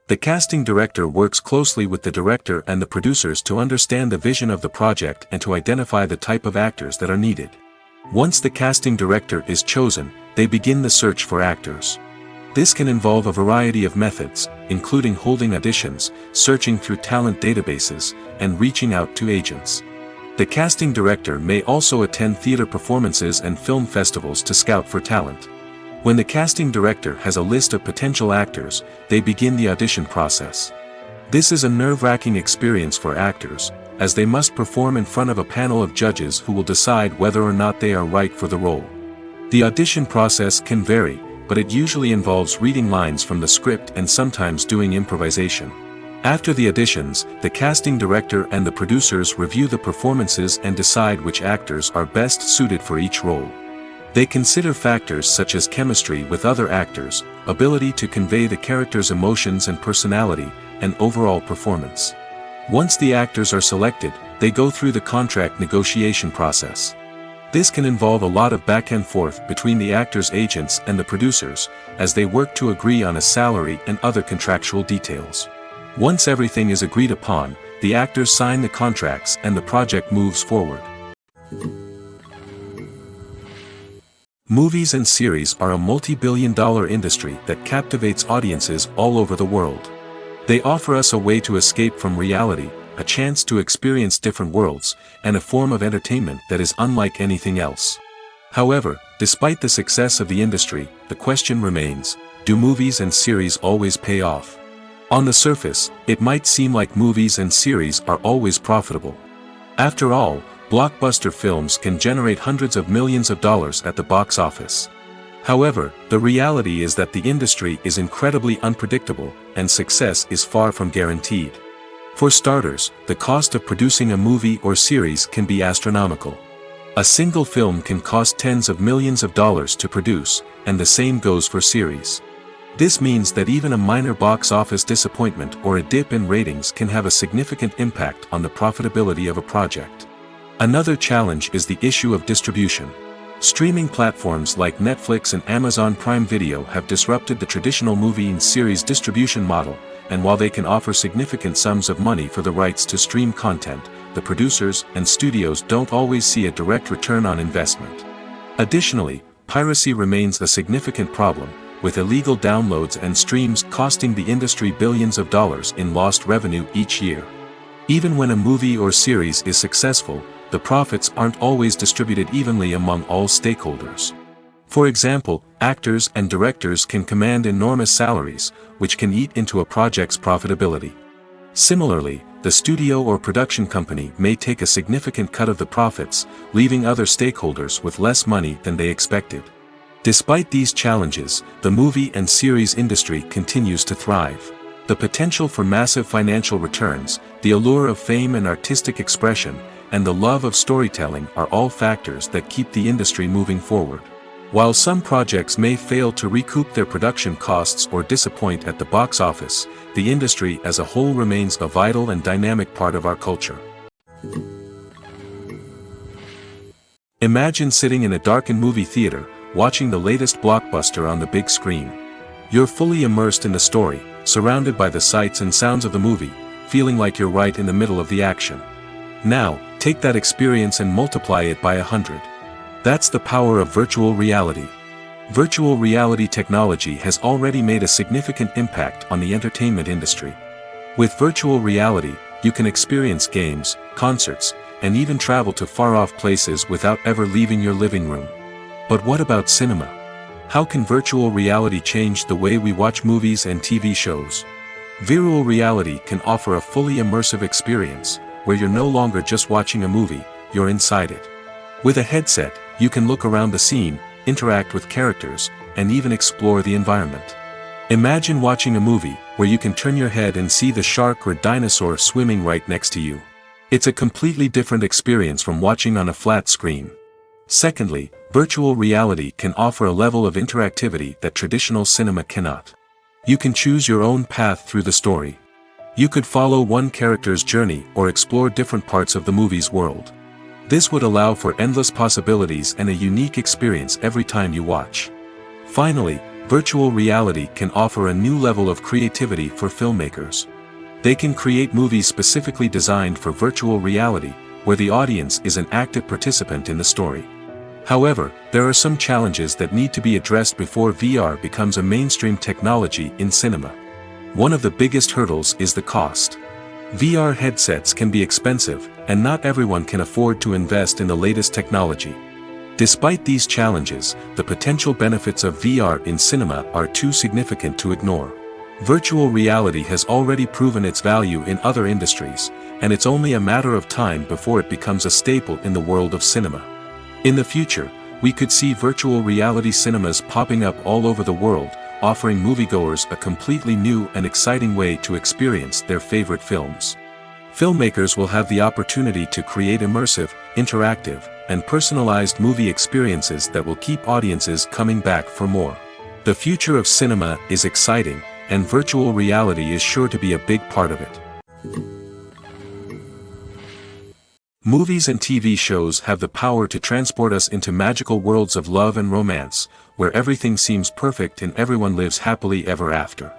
The casting director works closely with the director and the producers to understand the vision of the project and to identify the type of actors that are needed. Once the casting director is chosen, they begin the search for actors. This can involve a variety of methods, including holding auditions, searching through talent databases, and reaching out to agents. The casting director may also attend theater performances and film festivals to scout for talent. When the casting director has a list of potential actors, they begin the audition process. This is a nerve-wracking experience for actors, as they must perform in front of a panel of judges who will decide whether or not they are right for the role. The audition process can vary, but it usually involves reading lines from the script and sometimes doing improvisation. After the auditions, the casting director and the producers review the performances and decide which actors are best suited for each role. They consider factors such as chemistry with other actors, ability to convey the character's emotions and personality, and overall performance. Once the actors are selected, they go through the contract negotiation process. This can involve a lot of back and forth between the actors' agents and the producers, as they work to agree on a salary and other contractual details. Once everything is agreed upon, the actors sign the contracts and the project moves forward. Movies and series are a multi-billion-dollar industry that captivates audiences all over the world. They offer us a way to escape from reality, a chance to experience different worlds, and a form of entertainment that is unlike anything else. However, despite the success of the industry, the question remains, do movies and series always pay off? On the surface, it might seem like movies and series are always profitable. After all, blockbuster films can generate hundreds of millions of dollars at the box office. However, the reality is that the industry is incredibly unpredictable, and success is far from guaranteed. For starters, the cost of producing a movie or series can be astronomical. A single film can cost tens of millions of dollars to produce, and the same goes for series. This means that even a minor box office disappointment or a dip in ratings can have a significant impact on the profitability of a project. Another challenge is the issue of distribution. Streaming platforms like Netflix and Amazon Prime Video have disrupted the traditional movie and series distribution model, and while they can offer significant sums of money for the rights to stream content, the producers and studios don't always see a direct return on investment. Additionally, piracy remains a significant problem, with illegal downloads and streams costing the industry billions of dollars in lost revenue each year. Even when a movie or series is successful, the profits aren't always distributed evenly among all stakeholders. For example, actors and directors can command enormous salaries, which can eat into a project's profitability. Similarly, the studio or production company may take a significant cut of the profits, leaving other stakeholders with less money than they expected. Despite these challenges, the movie and series industry continues to thrive. The potential for massive financial returns, the allure of fame and artistic expression, and the love of storytelling are all factors that keep the industry moving forward. While some projects may fail to recoup their production costs or disappoint at the box office, the industry as a whole remains a vital and dynamic part of our culture. Imagine sitting in a darkened movie theater, watching the latest blockbuster on the big screen. You're fully immersed in the story, surrounded by the sights and sounds of the movie, feeling like you're right in the middle of the action. Now, take that experience and multiply it by 100. That's the power of virtual reality. Virtual reality technology has already made a significant impact on the entertainment industry. With virtual reality, you can experience games, concerts, and even travel to far-off places without ever leaving your living room. But what about cinema? How can virtual reality change the way we watch movies and TV shows? Virtual reality can offer a fully immersive experience, where you're no longer just watching a movie, you're inside it. With a headset, you can look around the scene, interact with characters, and even explore the environment. Imagine watching a movie where you can turn your head and see the shark or dinosaur swimming right next to you. It's a completely different experience from watching on a flat screen. Secondly, virtual reality can offer a level of interactivity that traditional cinema cannot. You can choose your own path through the story. You could follow one character's journey or explore different parts of the movie's world. This would allow for endless possibilities and a unique experience every time you watch. Finally, virtual reality can offer a new level of creativity for filmmakers. They can create movies specifically designed for virtual reality, where the audience is an active participant in the story. However, there are some challenges that need to be addressed before VR becomes a mainstream technology in cinema. One of the biggest hurdles is the cost. VR headsets can be expensive, and not everyone can afford to invest in the latest technology. Despite these challenges, the potential benefits of VR in cinema are too significant to ignore. Virtual reality has already proven its value in other industries, and it's only a matter of time before it becomes a staple in the world of cinema. In the future, we could see virtual reality cinemas popping up all over the world, offering moviegoers a completely new and exciting way to experience their favorite films. Filmmakers will have the opportunity to create immersive, interactive, and personalized movie experiences that will keep audiences coming back for more. The future of cinema is exciting, and virtual reality is sure to be a big part of it. Movies and TV shows have the power to transport us into magical worlds of love and romance, where everything seems perfect and everyone lives happily ever after.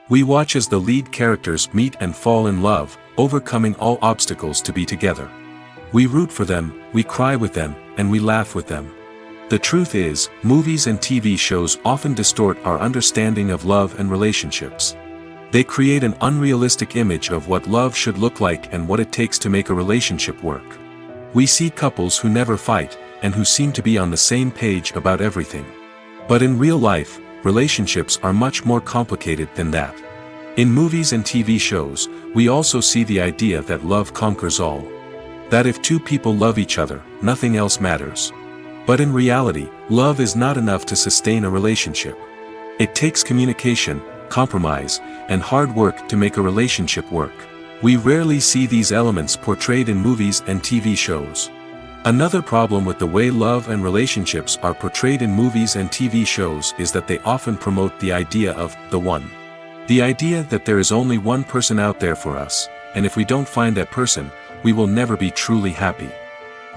We watch as the lead characters meet and fall in love, overcoming all obstacles to be together. We root for them, we cry with them, and we laugh with them. The truth is, movies and TV shows often distort our understanding of love and relationships. They create an unrealistic image of what love should look like and what it takes to make a relationship work. We see couples who never fight, and who seem to be on the same page about everything. But in real life, relationships are much more complicated than that. In movies and TV shows, we also see the idea that love conquers all. That if two people love each other, nothing else matters. But in reality, love is not enough to sustain a relationship. It takes communication, compromise, and hard work to make a relationship work. We rarely see these elements portrayed in movies and TV shows. Another problem with the way love and relationships are portrayed in movies and TV shows is that they often promote the idea of the one. The idea that there is only one person out there for us, and if we don't find that person, we will never be truly happy.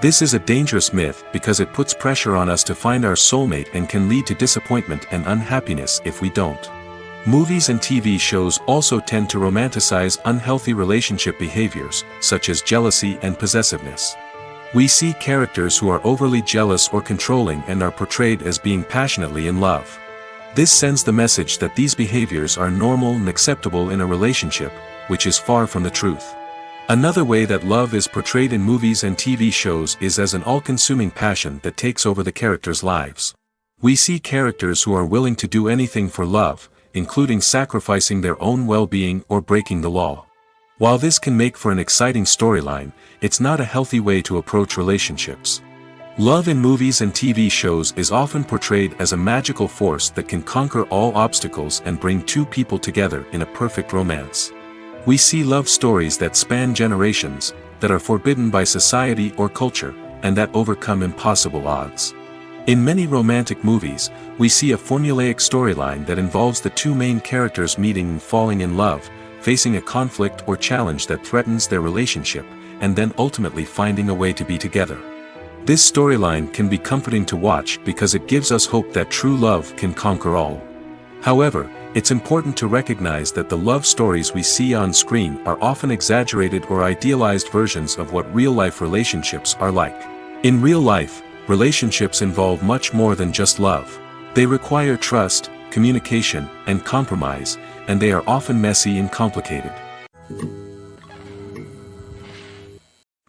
This is a dangerous myth because it puts pressure on us to find our soulmate and can lead to disappointment and unhappiness if we don't. Movies and TV shows also tend to romanticize unhealthy relationship behaviors, such as jealousy and possessiveness. We see characters who are overly jealous or controlling and are portrayed as being passionately in love. This sends the message that these behaviors are normal and acceptable in a relationship, which is far from the truth. Another way that love is portrayed in movies and TV shows is as an all-consuming passion that takes over the characters' lives. We see characters who are willing to do anything for love, including sacrificing their own well-being or breaking the law. While this can make for an exciting storyline, it's not a healthy way to approach relationships. Love in movies and TV shows is often portrayed as a magical force that can conquer all obstacles and bring two people together in a perfect romance. We see love stories that span generations, that are forbidden by society or culture, and that overcome impossible odds. In many romantic movies, we see a formulaic storyline that involves the two main characters meeting and falling in love, facing a conflict or challenge that threatens their relationship, and then ultimately finding a way to be together. This storyline can be comforting to watch because it gives us hope that true love can conquer all. However, it's important to recognize that the love stories we see on screen are often exaggerated or idealized versions of what real-life relationships are like. In real life, relationships involve much more than just love. They require trust, communication, and compromise, and they are often messy and complicated.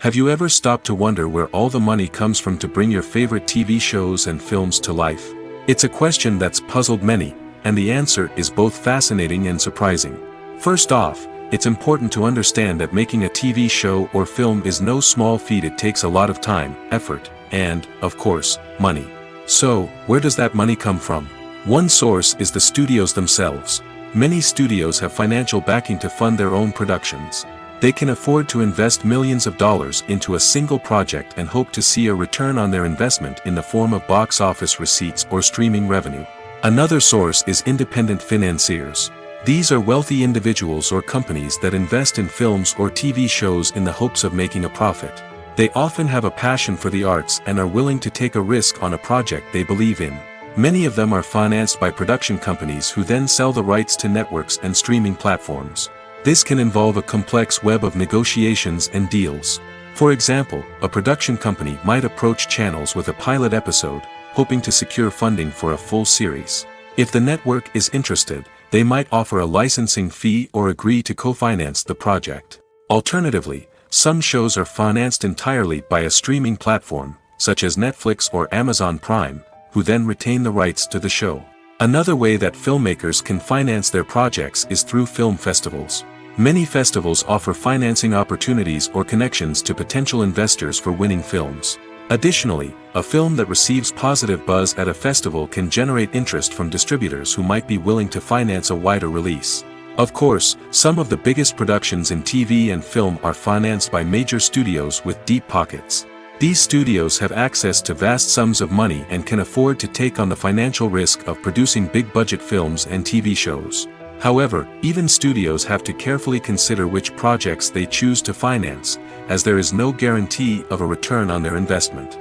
Have you ever stopped to wonder where all the money comes from to bring your favorite TV shows and films to life? It's a question that's puzzled many, and the answer is both fascinating and surprising. First off, it's important to understand that making a TV show or film is no small feat. It takes a lot of time, effort, and, of course, money. So, where does that money come from? One source is the studios themselves. Many studios have financial backing to fund their own productions. They can afford to invest millions of dollars into a single project and hope to see a return on their investment in the form of box office receipts or streaming revenue. Another source is independent financiers. These are wealthy individuals or companies that invest in films or TV shows in the hopes of making a profit. They often have a passion for the arts and are willing to take a risk on a project they believe in. Many of them are financed by production companies who then sell the rights to networks and streaming platforms. This can involve a complex web of negotiations and deals. For example, a production company might approach channels with a pilot episode, hoping to secure funding for a full series. If the network is interested, they might offer a licensing fee or agree to co-finance the project. Alternatively, some shows are financed entirely by a streaming platform, such as Netflix or Amazon Prime, who then retain the rights to the show. Another way that filmmakers can finance their projects is through film festivals. Many festivals offer financing opportunities or connections to potential investors for winning films. Additionally, a film that receives positive buzz at a festival can generate interest from distributors who might be willing to finance a wider release. Of course, some of the biggest productions in TV and film are financed by major studios with deep pockets. These studios have access to vast sums of money and can afford to take on the financial risk of producing big-budget films and TV shows. However, even studios have to carefully consider which projects they choose to finance, as there is no guarantee of a return on their investment.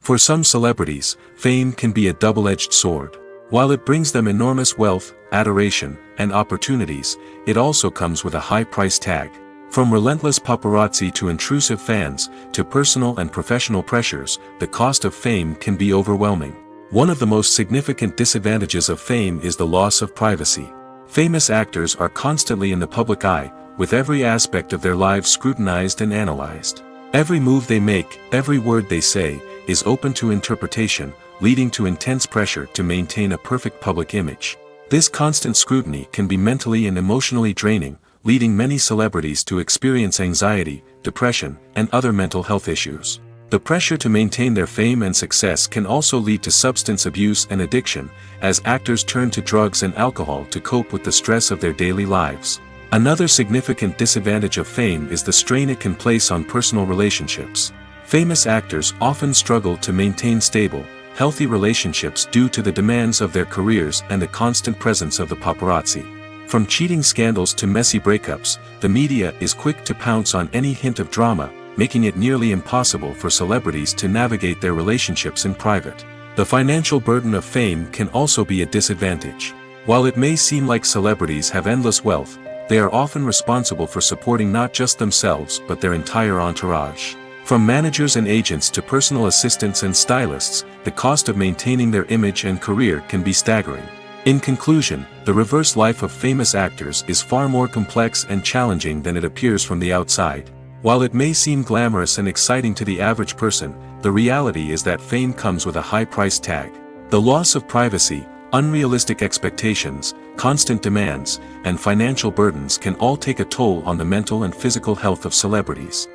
For some celebrities, fame can be a double-edged sword. While it brings them enormous wealth, adoration, and opportunities, it also comes with a high price tag. From relentless paparazzi to intrusive fans, to personal and professional pressures, the cost of fame can be overwhelming. One of the most significant disadvantages of fame is the loss of privacy. Famous actors are constantly in the public eye, with every aspect of their lives scrutinized and analyzed. Every move they make, every word they say, is open to interpretation, leading to intense pressure to maintain a perfect public image. This constant scrutiny can be mentally and emotionally draining, leading many celebrities to experience anxiety, depression, and other mental health issues. The pressure to maintain their fame and success can also lead to substance abuse and addiction, as actors turn to drugs and alcohol to cope with the stress of their daily lives. Another significant disadvantage of fame is the strain it can place on personal relationships. Famous actors often struggle to maintain stable, healthy relationships due to the demands of their careers and the constant presence of the paparazzi. From cheating scandals to messy breakups, the media is quick to pounce on any hint of drama, making it nearly impossible for celebrities to navigate their relationships in private. The financial burden of fame can also be a disadvantage. While it may seem like celebrities have endless wealth, they are often responsible for supporting not just themselves but their entire entourage. From managers and agents to personal assistants and stylists, the cost of maintaining their image and career can be staggering. In conclusion, the reverse life of famous actors is far more complex and challenging than it appears from the outside. While it may seem glamorous and exciting to the average person, the reality is that fame comes with a high price tag. The loss of privacy, unrealistic expectations, constant demands, and financial burdens can all take a toll on the mental and physical health of celebrities.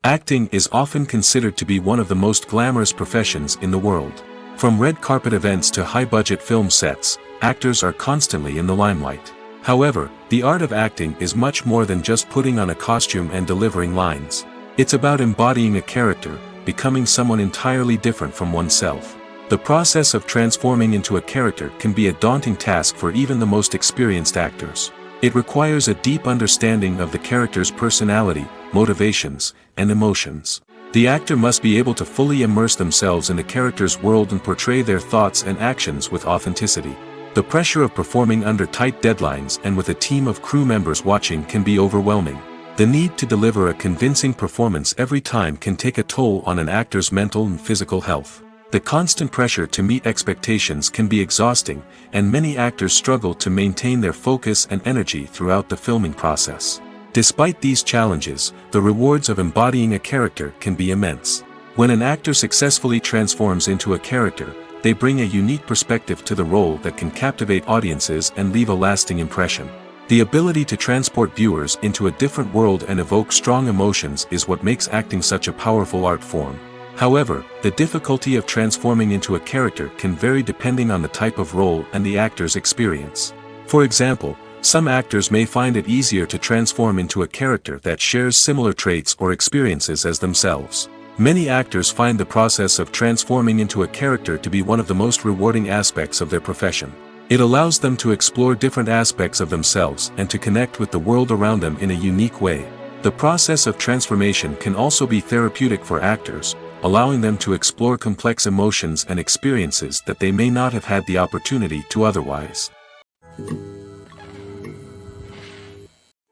Acting is often considered to be one of the most glamorous professions in the world. From red carpet events to high-budget film sets, actors are constantly in the limelight. However, the art of acting is much more than just putting on a costume and delivering lines. It's about embodying a character, becoming someone entirely different from oneself. The process of transforming into a character can be a daunting task for even the most experienced actors. It requires a deep understanding of the character's personality, motivations, and emotions. The actor must be able to fully immerse themselves in the character's world and portray their thoughts and actions with authenticity. The pressure of performing under tight deadlines and with a team of crew members watching can be overwhelming. The need to deliver a convincing performance every time can take a toll on an actor's mental and physical health. The constant pressure to meet expectations can be exhausting, and many actors struggle to maintain their focus and energy throughout the filming process. Despite these challenges, the rewards of embodying a character can be immense. When an actor successfully transforms into a character, they bring a unique perspective to the role that can captivate audiences and leave a lasting impression. The ability to transport viewers into a different world and evoke strong emotions is what makes acting such a powerful art form. However, the difficulty of transforming into a character can vary depending on the type of role and the actor's experience. For example, some actors may find it easier to transform into a character that shares similar traits or experiences as themselves. Many actors find the process of transforming into a character to be one of the most rewarding aspects of their profession. It allows them to explore different aspects of themselves and to connect with the world around them in a unique way. The process of transformation can also be therapeutic for actors, allowing them to explore complex emotions and experiences that they may not have had the opportunity to otherwise.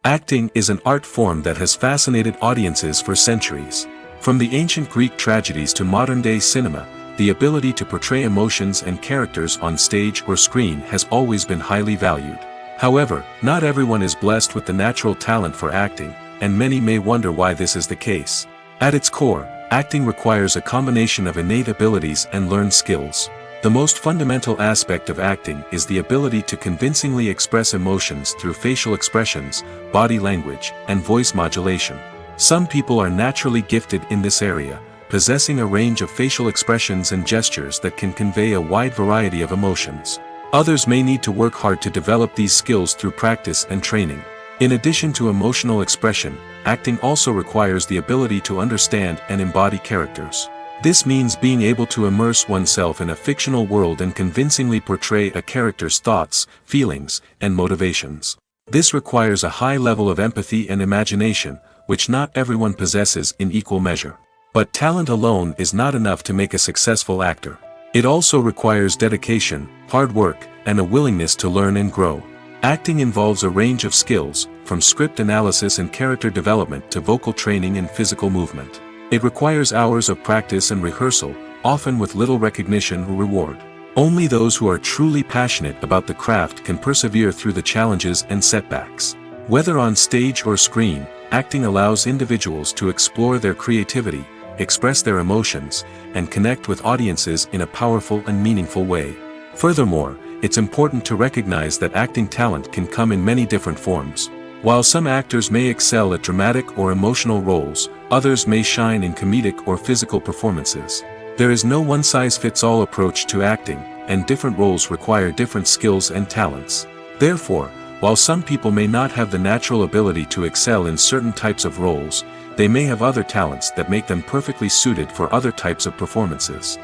Acting is an art form that has fascinated audiences for centuries. From the ancient Greek tragedies to modern-day cinema, the ability to portray emotions and characters on stage or screen has always been highly valued. However, not everyone is blessed with the natural talent for acting, and many may wonder why this is the case. At its core, acting requires a combination of innate abilities and learned skills. The most fundamental aspect of acting is the ability to convincingly express emotions through facial expressions, body language, and voice modulation. Some people are naturally gifted in this area, possessing a range of facial expressions and gestures that can convey a wide variety of emotions. Others may need to work hard to develop these skills through practice and training. In addition to emotional expression, acting also requires the ability to understand and embody characters. This means being able to immerse oneself in a fictional world and convincingly portray a character's thoughts, feelings, and motivations. This requires a high level of empathy and imagination, which not everyone possesses in equal measure. But talent alone is not enough to make a successful actor. It also requires dedication, hard work, and a willingness to learn and grow. Acting involves a range of skills, from script analysis and character development to vocal training and physical movement. It requires hours of practice and rehearsal, often with little recognition or reward. Only those who are truly passionate about the craft can persevere through the challenges and setbacks. Whether on stage or screen, acting allows individuals to explore their creativity, express their emotions, and connect with audiences in a powerful and meaningful way. Furthermore, it's important to recognize that acting talent can come in many different forms. While some actors may excel at dramatic or emotional roles, others may shine in comedic or physical performances. There is no one-size-fits-all approach to acting, and different roles require different skills and talents. Therefore, while some people may not have the natural ability to excel in certain types of roles, they may have other talents that make them perfectly suited for other types of performances.